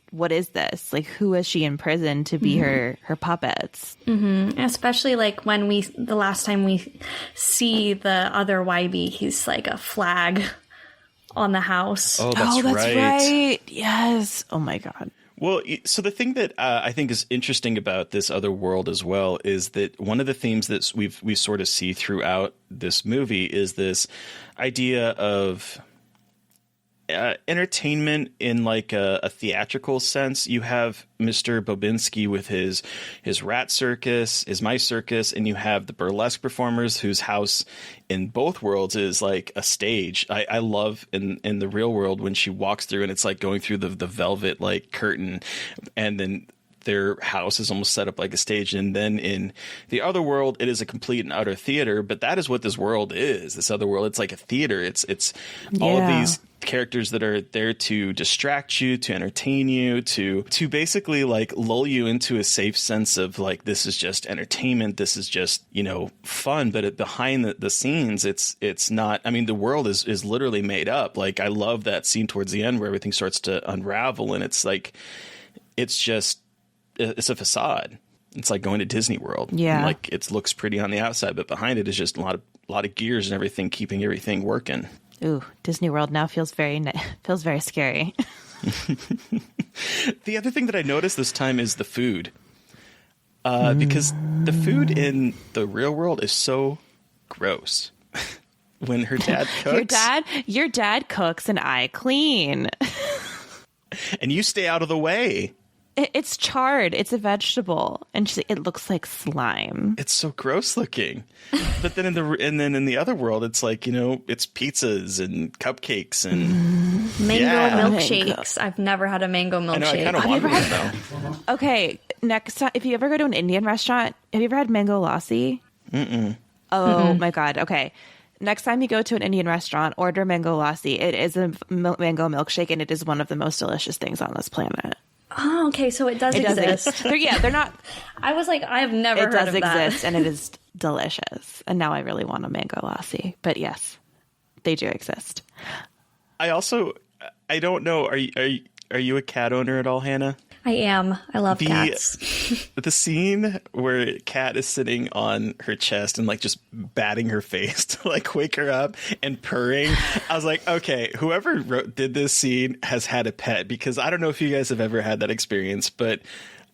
this? Like who is she in prison to be her puppets? Mm-hmm. Especially like when the last time we see the other Wybie, he's like a flag on the house. Oh, that's right. Yes. Oh my god. Well, so the thing that I think is interesting about this other world as well is that one of the themes that we sort of see throughout this movie is this idea of entertainment in like a theatrical sense. You have Mr. Bobinski with his rat circus, his mice circus, and you have the burlesque performers whose house in both worlds is like a stage. I love in the real world when she walks through and it's like going through the velvet like curtain, and then their house is almost set up like a stage. And then in the other world, it is a complete and utter theater. But that is what this world is. This other world, it's like a theater. It's all of these characters that are there to distract you, to entertain you, to basically like lull you into a safe sense of like, this is just entertainment. This is just, fun. But behind the scenes, it's not. I mean, the world is literally made up. Like, I love that scene towards the end where everything starts to unravel, and it's like, it's a facade. It's like going to Disney World. Yeah. And like it looks pretty on the outside, but behind it is just a lot of gears and everything, keeping everything working. Ooh, Disney World now feels very scary. The other thing that I noticed this time is the food. Because the food in the real world is so gross. When her dad cooks. Your dad cooks and I clean. And you stay out of the way. It's charred. It's a vegetable, and she's like, it looks like slime. It's so gross looking. But then in the other world, it's like, it's pizzas and cupcakes and mango milkshakes. I've never had a mango milkshake. I know, I kind of wanted one though. Okay, next time, if you ever go to an Indian restaurant, have you ever had mango lassi? Oh my God. Okay. Next time you go to an Indian restaurant, order mango lassi. It is a mango milkshake, and it is one of the most delicious things on this planet. Oh, okay. So it does exist. They're not. I was like, I have never heard of that. It does exist, and it is delicious. And now I really want a mango lassi. But yes, they do exist. I don't know. Are you a cat owner at all, Hannah? I am. I love cats. The scene where Cat is sitting on her chest and like just batting her face to like wake her up and purring. I was like, okay, whoever did this scene has had a pet, because I don't know if you guys have ever had that experience, but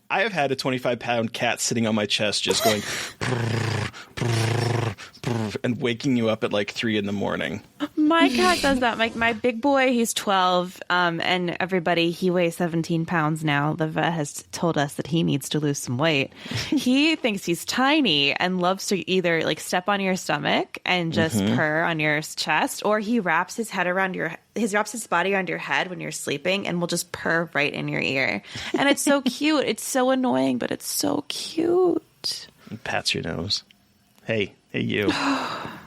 I have had a 25-pound cat sitting on my chest just going and waking you up at like 3 a.m. My cat does that. My big boy, he's 12, and everybody, he weighs 17 pounds now. The vet has told us that he needs to lose some weight. He thinks he's tiny and loves to either like step on your stomach and just purr on your chest, or he wraps his head around wraps his body around your head when you're sleeping and will just purr right in your ear. And it's so cute. It's so annoying, but it's so cute. He pats your nose. Hey, you.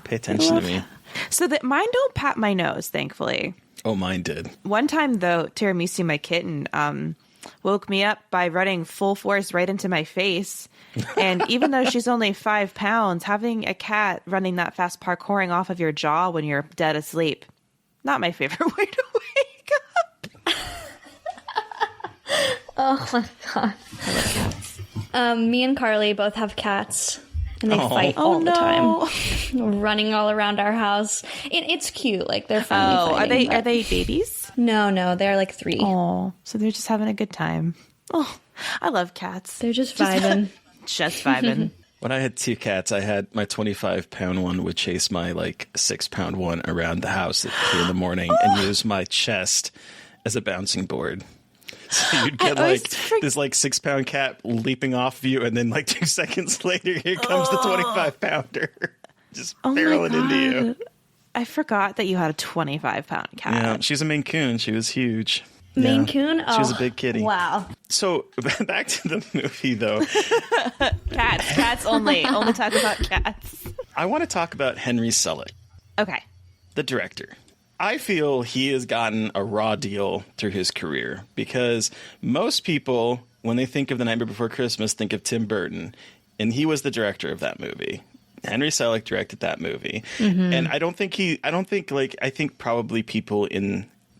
Pay attention to me. So that mine don't pat my nose, thankfully. Oh, mine did. One time, though, Tiramisu, my kitten, woke me up by running full force right into my face. And even though she's only 5 pounds, having a cat running that fast, parkouring off of your jaw when you're dead asleep, not my favorite way to wake up. Oh my God. I love cats. Me and Carly both have cats. And they fight all the time, running all around our house. It's cute, like they're funny. Are they babies? No, they're like 3. Oh, so they're just having a good time. Oh, I love cats. They're just vibing. Just vibing. When I had 2 cats, I had my 25-pound one would chase my like 6-pound one around the house at 3 a.m. and use my chest as a bouncing board. So you'd get this like 6-pound cat leaping off of you, and then like 2 seconds later, here comes the 25-pounder just barreling into you. I forgot that you had a 25-pound cat. Yeah, she's a Maine Coon. She was huge. Maine Coon? She was a big kitty. Wow. So back to the movie, though. Cats only. Only talk about cats. I want to talk about Henry Selick. Okay. The director. I feel he has gotten a raw deal through his career, because most people, when they think of The Nightmare Before Christmas, think of Tim Burton, and he was the director of that movie. Henry Selick directed that movie. And I think probably people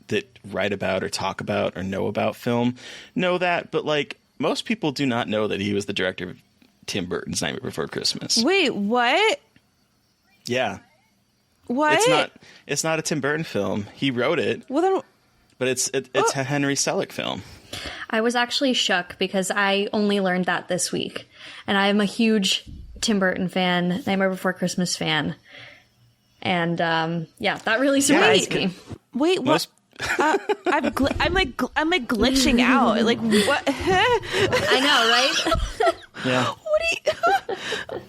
that write about or talk about or know about film know that, but like most people do not know that he was the director of Tim Burton's Nightmare Before Christmas. Wait, what? Yeah. What? It's not a Tim Burton film. He wrote it. Well, then, but it's a Henry Selick film. I was actually shook because I only learned that this week, and I am a huge Tim Burton fan, Nightmare Before Christmas fan, and that really surprised me. Wait, what? I'm glitching out. Like what? I know, right? Yeah. What do you?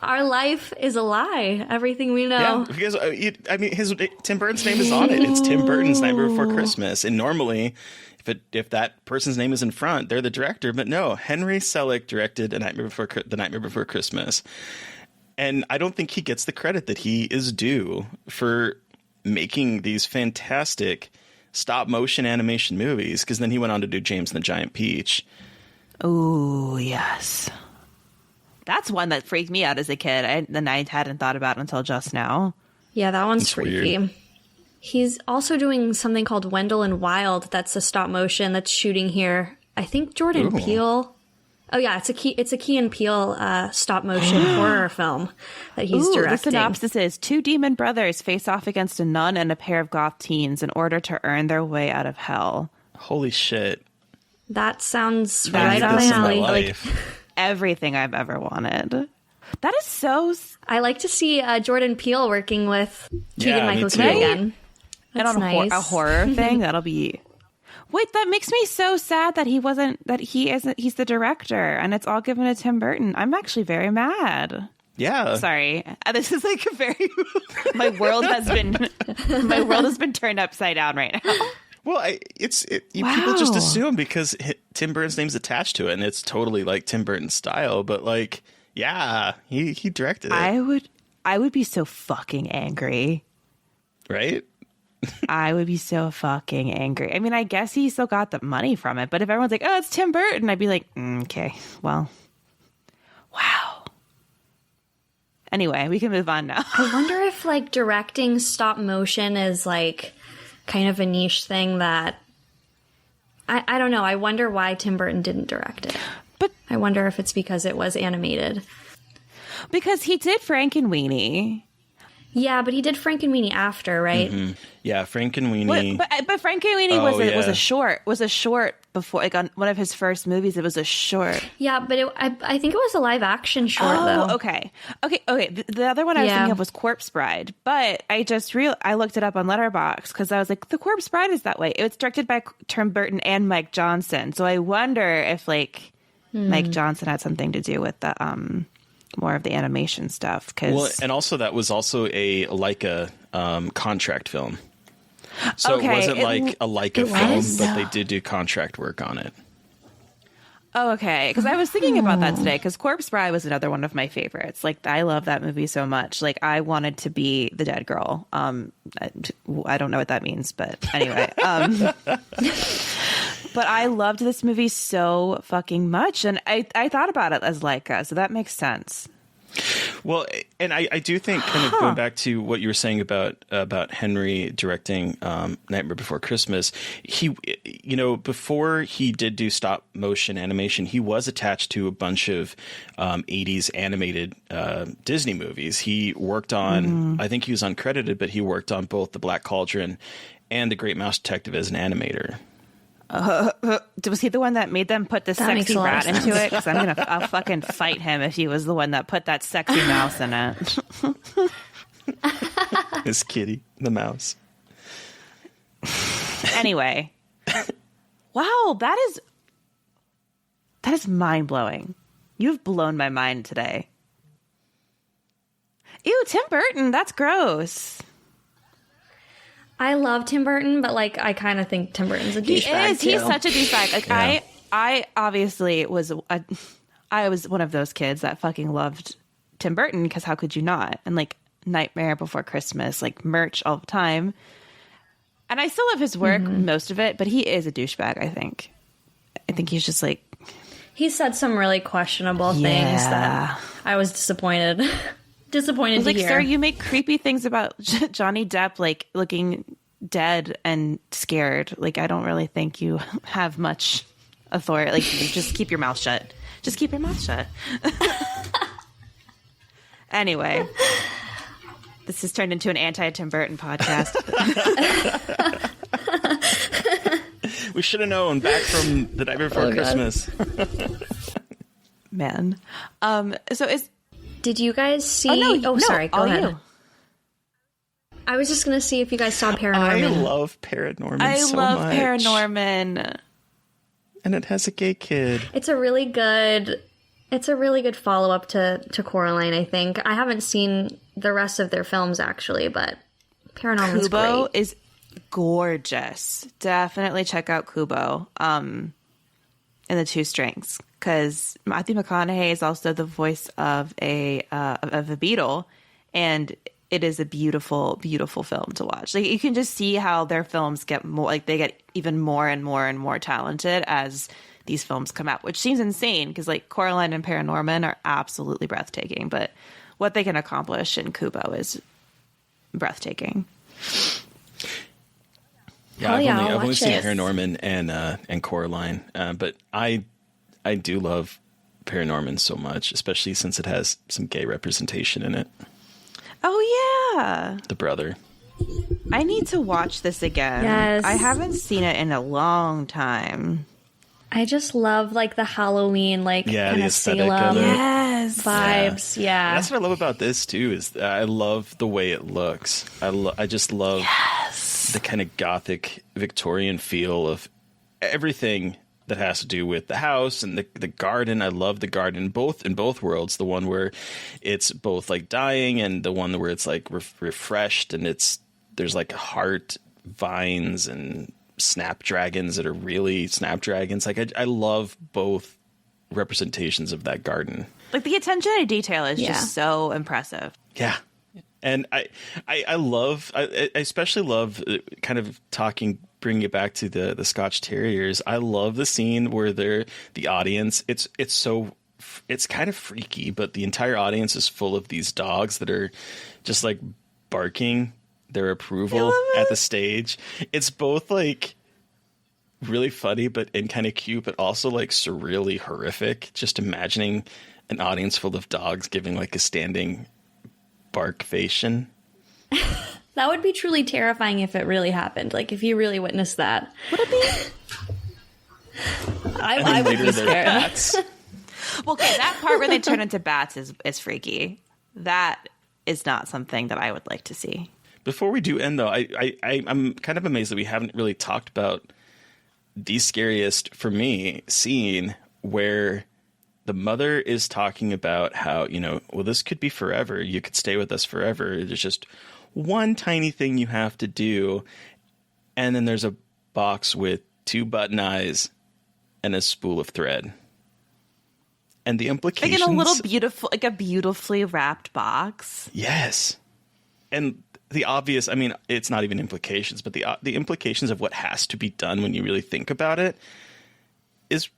Our life is a lie. Everything we know. Yeah, because Tim Burton's name is on it. It's Tim Burton's Nightmare Before Christmas, and normally, if that person's name is in front, they're the director. But no, Henry Selick directed The Nightmare Before Christmas, and I don't think he gets the credit that he is due for making these fantastic stop motion animation movies. Because then he went on to do James and the Giant Peach. Oh yes. That's one that freaked me out as a kid, and I hadn't thought about until just now. Yeah, that one's freaky. Weird. He's also doing something called Wendell and Wild. That's a stop motion that's shooting here. I think Jordan Peele. Oh yeah, it's a Key and Peele stop motion horror film that he's directing. The synopsis is 2 demon brothers face off against a nun and a pair of goth teens in order to earn their way out of hell. Holy shit! That sounds right up my alley. Like everything I've ever wanted. That is so. I like to see Jordan Peele working with Keegan-Michael Key again. That's and on nice. a horror thing, that'll be. Wait, that makes me so sad that he's the director and it's all given to Tim Burton. I'm actually very mad. Yeah. Sorry. This is like a very my world has been turned upside down right now. Well, people just assume because Tim Burton's name's attached to it and it's totally like Tim Burton's style, but like, yeah, he directed it. I would be so fucking angry. Right? I would be so fucking angry. I mean, I guess he still got the money from it, but if everyone's like, oh, it's Tim Burton, I'd be like, okay, well, wow. Anyway, we can move on now. I wonder if like directing stop motion is like kind of a niche thing that I don't know. I wonder why Tim Burton didn't direct it. But I wonder if it's because it was animated. Because he did Frankenweenie. Yeah, but he did Frankenweenie after, right? Mm-hmm. Yeah, Frankenweenie. But Frankenweenie was a short before, like on one of his first movies. It was a short. Yeah, but I think it was a live action short though. Okay. The other one I was thinking of was Corpse Bride, but I looked it up on Letterboxd because I was like, the Corpse Bride is that way. It was directed by Tim Burton and Mike Johnson, so I wonder if like Mike Johnson had something to do with the more of the animation stuff. And also that was also a Laika contract film. So it wasn't like a Laika film, but they did do contract work on it. Oh, okay. Because I was thinking about that today, because Corpse Bride was another one of my favorites. Like, I love that movie so much. Like, I wanted to be the dead girl. I don't know what that means, but anyway. But I loved this movie so fucking much, and I thought about it as Laika, so that makes sense. Well, and I do think, kind of going back to what you were saying about Henry directing Nightmare Before Christmas, he, before he did do stop motion animation, he was attached to a bunch of 80s animated Disney movies. He worked on, I think he was uncredited, but he worked on both The Black Cauldron and The Great Mouse Detective as an animator. Was he the one that made them put the sexy rat into it? Because I'll fucking fight him if he was the one that put that sexy mouse in it. Miss Kitty, the mouse. Anyway, wow, that is mind blowing. You've blown my mind today. Ew, Tim Burton, that's gross. I love Tim Burton, but like I kind of think Tim Burton's a douchebag. He's such a douchebag. Like I obviously was I was one of those kids that fucking loved Tim Burton, because how could you not? And like Nightmare Before Christmas, like merch all the time. And I still love his work, most of it, but he is a douchebag, I think. I think he's just like, he said some really questionable things that I was disappointed to like, hear. Sir, you make creepy things about Johnny Depp, like looking dead and scared. Like, I don't really think you have much authority. Like, just keep your mouth shut. Just keep your mouth shut. Anyway, this has turned into an anti-Tim Burton podcast. We should have known back from The Night Before Christmas. Man. Did you guys see... sorry, go ahead. You. I was just going to see if you guys saw Paranorman. I love Paranorman so much. I love Paranorman. And it has a gay kid. It's a really good follow-up to Coraline, I think. I haven't seen the rest of their films, actually, but Paranorman's Kubo great. is gorgeous. Definitely check out Kubo in the 2 strings. Because Matthew McConaughey is also the voice of a beetle, and it is a beautiful, beautiful film to watch. Like, you can just see how their films get more, like they get even more and more and more talented as these films come out, which seems insane because like Coraline and Paranorman are absolutely breathtaking, but what they can accomplish in Kubo is breathtaking. Yeah, I've only seen Paranorman and Coraline, but I do love Paranorman so much, especially since it has some gay representation in it. Oh, yeah. The brother. I need to watch this again. Yes. I haven't seen it in a long time. I just love like the Halloween, like kind of Salem vibes. Yeah. That's what I love about this too, is I love the way it looks. I just love the kind of gothic Victorian feel of everything that has to do with the house and the garden. I love the garden in both worlds. The one where it's both like dying and the one where it's like refreshed and there's like heart vines and snapdragons that are really snapdragons. Like I love both representations of that garden. Like the attention to detail is just so impressive. Yeah. And I especially love kind of bringing it back to the Scotch Terriers. I love the scene where the audience, it's kind of freaky, but the entire audience is full of these dogs that are just like barking their approval at the stage. It's both like really funny and kind of cute, but also like surreally horrific. Just imagining an audience full of dogs giving like a standing barkfation. That would be truly terrifying if it really happened. Like if you really witnessed that. Would it be? I would be scared. Bats. Well, okay, that part where they turn into bats is freaky. That is not something that I would like to see. Before we do end, though, I'm kind of amazed that we haven't really talked about the scariest, for me, scene where the mother is talking about how, well, this could be forever. You could stay with us forever. There's just one tiny thing you have to do. And then there's a box with 2 button eyes and a spool of thread. And the implications... Like in a little beautiful, like a beautifully wrapped box. Yes. And the obvious, I mean, it's not even implications, but the implications of what has to be done when you really think about it is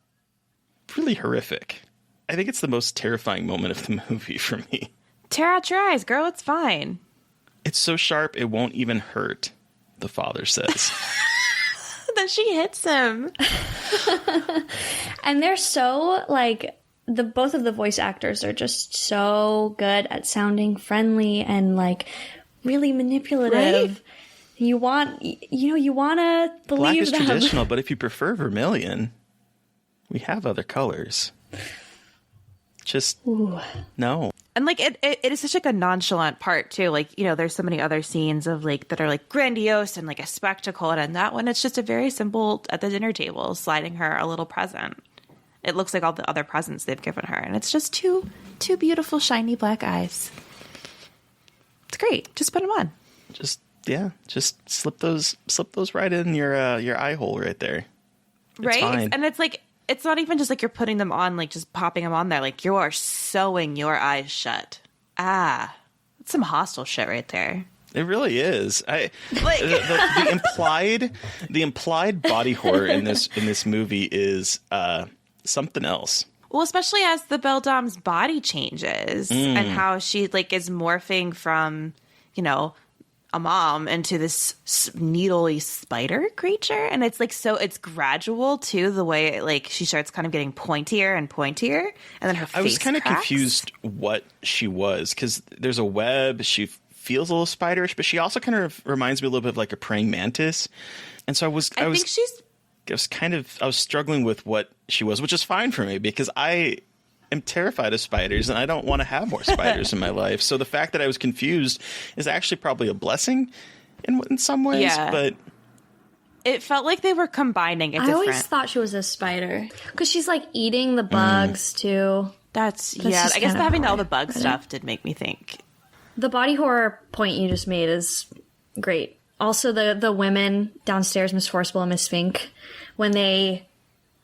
really horrific. I think it's the most terrifying moment of the movie for me. Tear out your eyes, girl. It's fine. It's so sharp, it won't even hurt, the father says. Then she hits him. And they're so, like, both of the voice actors are just so good at sounding friendly and, like, really manipulative. Right? You want to believe Black is them. traditional, but if you prefer vermilion, we have other colors. Just no. And like it is such like a nonchalant part too. Like, there's so many other scenes of like that are like grandiose and like a spectacle, and in that one it's just a very simple at the dinner table sliding her a little present. It looks like all the other presents they've given her, and it's just two beautiful shiny black eyes. It's great. Just put them on. Just slip those right in your eye hole right there. It's right? fine. And it's like it's not even just like you're putting them on, like just popping them on there. Like you are sewing your eyes shut. That's some hostile shit right there. It really is. The implied body horror in this movie is something else. Well, especially as the Beldame's body changes and how she like is morphing from, a mom into this needly spider creature. And it's like, so it's gradual too, the way like she starts kind of getting pointier and pointier. And then her face I was kind of cracks. confused what she was, because there's a web. She feels a little spiderish, but she also kind of reminds me a little bit of like a praying mantis. And so I was struggling with what she was, which is fine for me because I am terrified of spiders and I don't want to have more spiders in my life. So the fact that I was confused is actually probably a blessing in some ways. Yeah. But it felt like they were combining it. I always thought she was a spider because she's like eating the bugs too. That's I guess having all the bug stuff did make me think. The body horror point you just made is great. Also, the women downstairs, Miss Forcible and Miss Fink, when they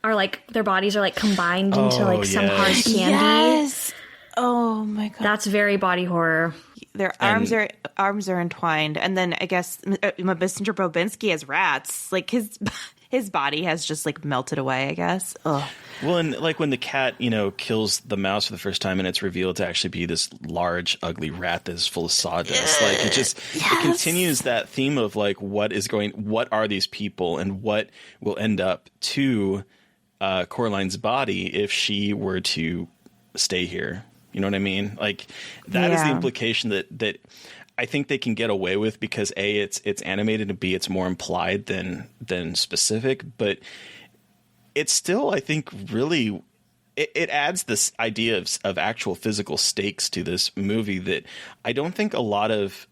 are like, their bodies are like combined into like some hard candy. Yes. Oh my God. That's very body horror. Their arms are entwined. And then I guess Mr. Bobinski has rats. Like his body has just like melted away, I guess. Ugh. Well, and like when the cat, kills the mouse for the first time and it's revealed to actually be this large, ugly rat that is full of sawdust. Like it continues that theme of like what are these people and what will end up to Coraline's body if she were to stay here. You know what I mean? Like that is the implication that I think they can get away with because A, it's animated, and B, it's more implied than specific, but it's still, I think, really it adds this idea of actual physical stakes to this movie that I don't think a lot of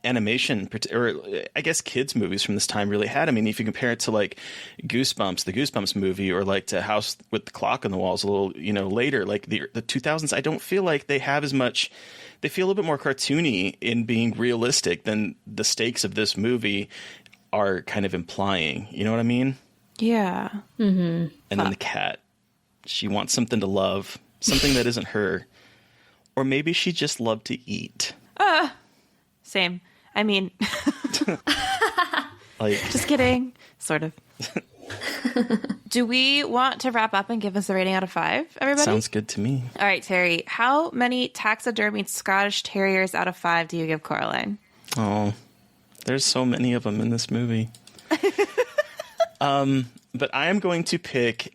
animation, or I guess kids movies from this time really had. I mean, if you compare it to like Goosebumps, the Goosebumps movie, or like to House with the Clock on the Walls a little, later, like the 2000s, I don't feel like they have as much. They feel a little bit more cartoony in being realistic than the stakes of this movie are kind of implying. You know what I mean? Yeah. Mm-hmm. And then the cat, she wants something to love, something that isn't her. Or maybe she just loved to eat. Same. I mean, like, just kidding. Sort of. Do we want to wrap up and give us a rating out of 5, everybody? Sounds good to me. All right, Terry. How many taxidermied Scottish Terriers out of 5 do you give Coraline? Oh, there's so many of them in this movie. But I am going to pick,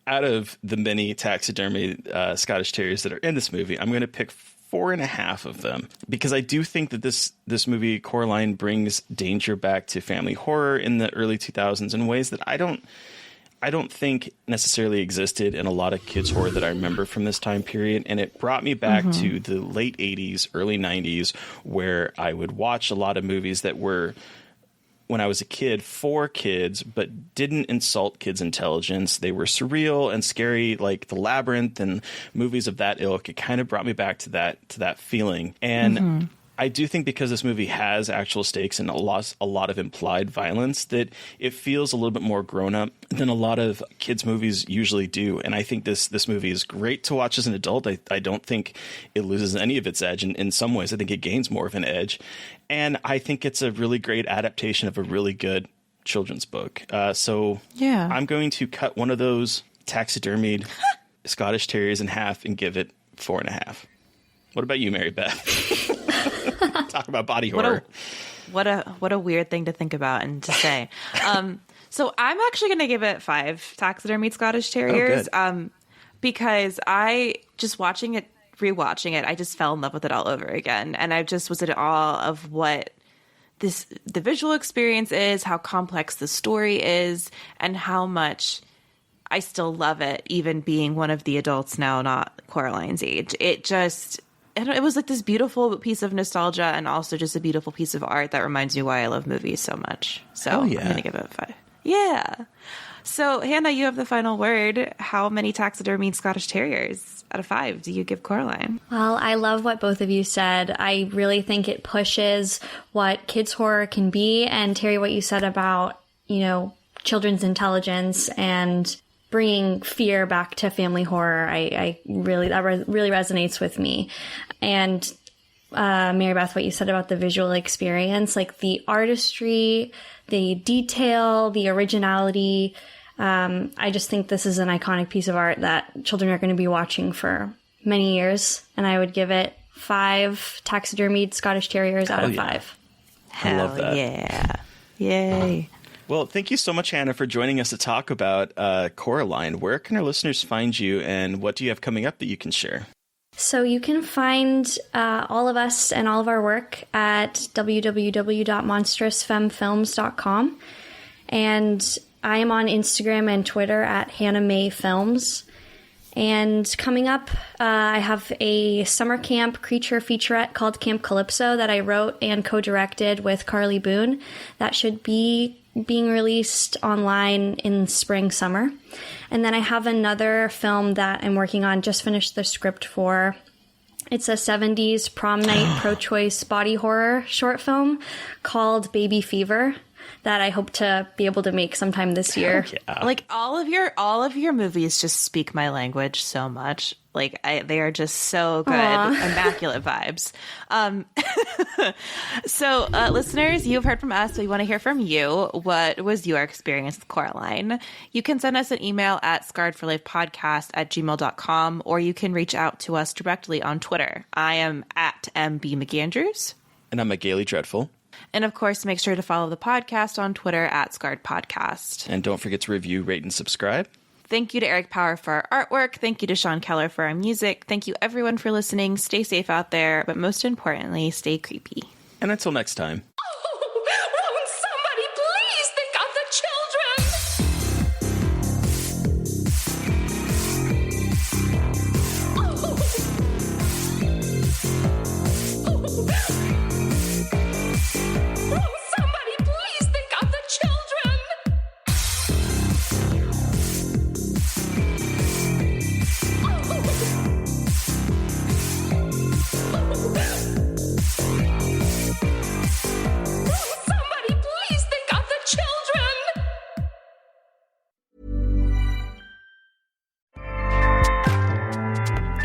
out of the many taxidermied Scottish Terriers that are in this movie, I'm going to pick 4.5 of them, because I do think that this movie, Coraline, brings danger back to family horror in the early 2000s in ways that I don't think necessarily existed in a lot of kids horror that I remember from this time period. And it brought me back to the late 80s, early 90s, where I would watch a lot of movies that were, when I was a kid, for kids, but didn't insult kids' intelligence. They were surreal and scary, like The Labyrinth and movies of that ilk. It kind of brought me back to that feeling. And I do think because this movie has actual stakes and a lot of implied violence, that it feels a little bit more grown up than a lot of kids' movies usually do. And I think this movie is great to watch as an adult. I don't think it loses any of its edge. In some ways, I think it gains more of an edge. And I think it's a really great adaptation of a really good children's book. So yeah, I'm going to cut one of those taxidermied Scottish Terriers in half and give it 4.5. What about you, Mary Beth? Talk about body horror. What a weird thing to think about and to say. So I'm actually going to give it 5 taxidermied Scottish Terriers, because I just rewatching it, I just fell in love with it all over again, and I just was in awe of what the visual experience is, how complex the story is, and how much I still love it, even being one of the adults now, not Coraline's age. It was like this beautiful piece of nostalgia and also just a beautiful piece of art that reminds me why I love movies so much. So I'm going to give it 5. Yeah. So Hannah, you have the final word. How many taxidermied Scottish Terriers out of 5 do you give Coraline? Well, I love what both of you said. I really think it pushes what kids horror can be. And Terry, what you said about, children's intelligence and bringing fear back to family horror, that really resonates with me. And Mary Beth, what you said about the visual experience, like the artistry, the detail, the originality. I just think this is an iconic piece of art that children are going to be watching for many years. And I would give it 5 taxidermied Scottish Terriers out of 5. I love that. Yeah. Yay. Well, thank you so much, Hannah, for joining us to talk about Coraline. Where can our listeners find you, and what do you have coming up that you can share? So you can find all of us and all of our work at www.monstrousfemmefilms.com. And I am on Instagram and Twitter at Hannah May Films. And coming up, I have a summer camp creature featurette called Camp Calypso that I wrote and co-directed with Carly Boone. That should be being released online in spring, summer. And then I have another film that I'm working on, just finished the script for. It's a 70s prom night pro-choice body horror short film called Baby Fever that I hope to be able to make sometime this year. Yeah. Like all of your movies just speak my language so much. Like they are just so good. Aww. Immaculate vibes. So listeners, you've heard from us. We want to hear from you. What was your experience with Coraline? You can send us an email at scarredforlifepodcast@gmail.com, or you can reach out to us directly on Twitter. I am at MB McAndrews. And I'm at Gaily Dreadful. And of course, make sure to follow the podcast on Twitter at Scarred Podcast. And don't forget to review, rate, and subscribe. Thank you to Eric Power for our artwork. Thank you to Sean Keller for our music. Thank you, everyone, for listening. Stay safe out there, but most importantly, stay creepy. And until next time.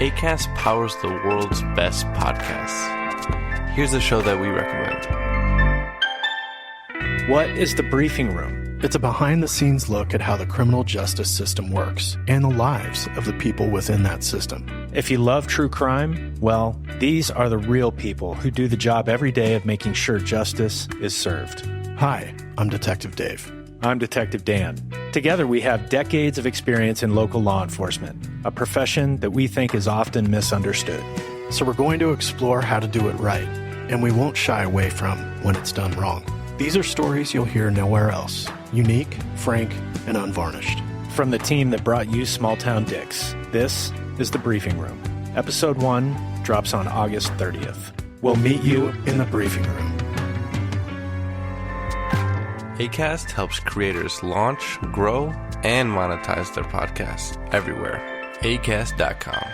Acast powers the world's best podcasts. Here's a show that we recommend. What is The Briefing Room? It's a behind-the-scenes look at how the criminal justice system works and the lives of the people within that system. If you love true crime, well, these are the real people who do the job every day of making sure justice is served. Hi, I'm Detective Dave. I'm Detective Dan. Together we have decades of experience in local law enforcement, a profession that we think is often misunderstood. So we're going to explore how to do it right, and we won't shy away from when it's done wrong. These are stories you'll hear nowhere else. Unique, frank, and unvarnished. From the team that brought you Small Town Dicks, this is The Briefing Room. Episode 1 drops on August 30th. We'll meet you in the briefing room. Acast helps creators launch, grow, and monetize their podcasts everywhere. Acast.com.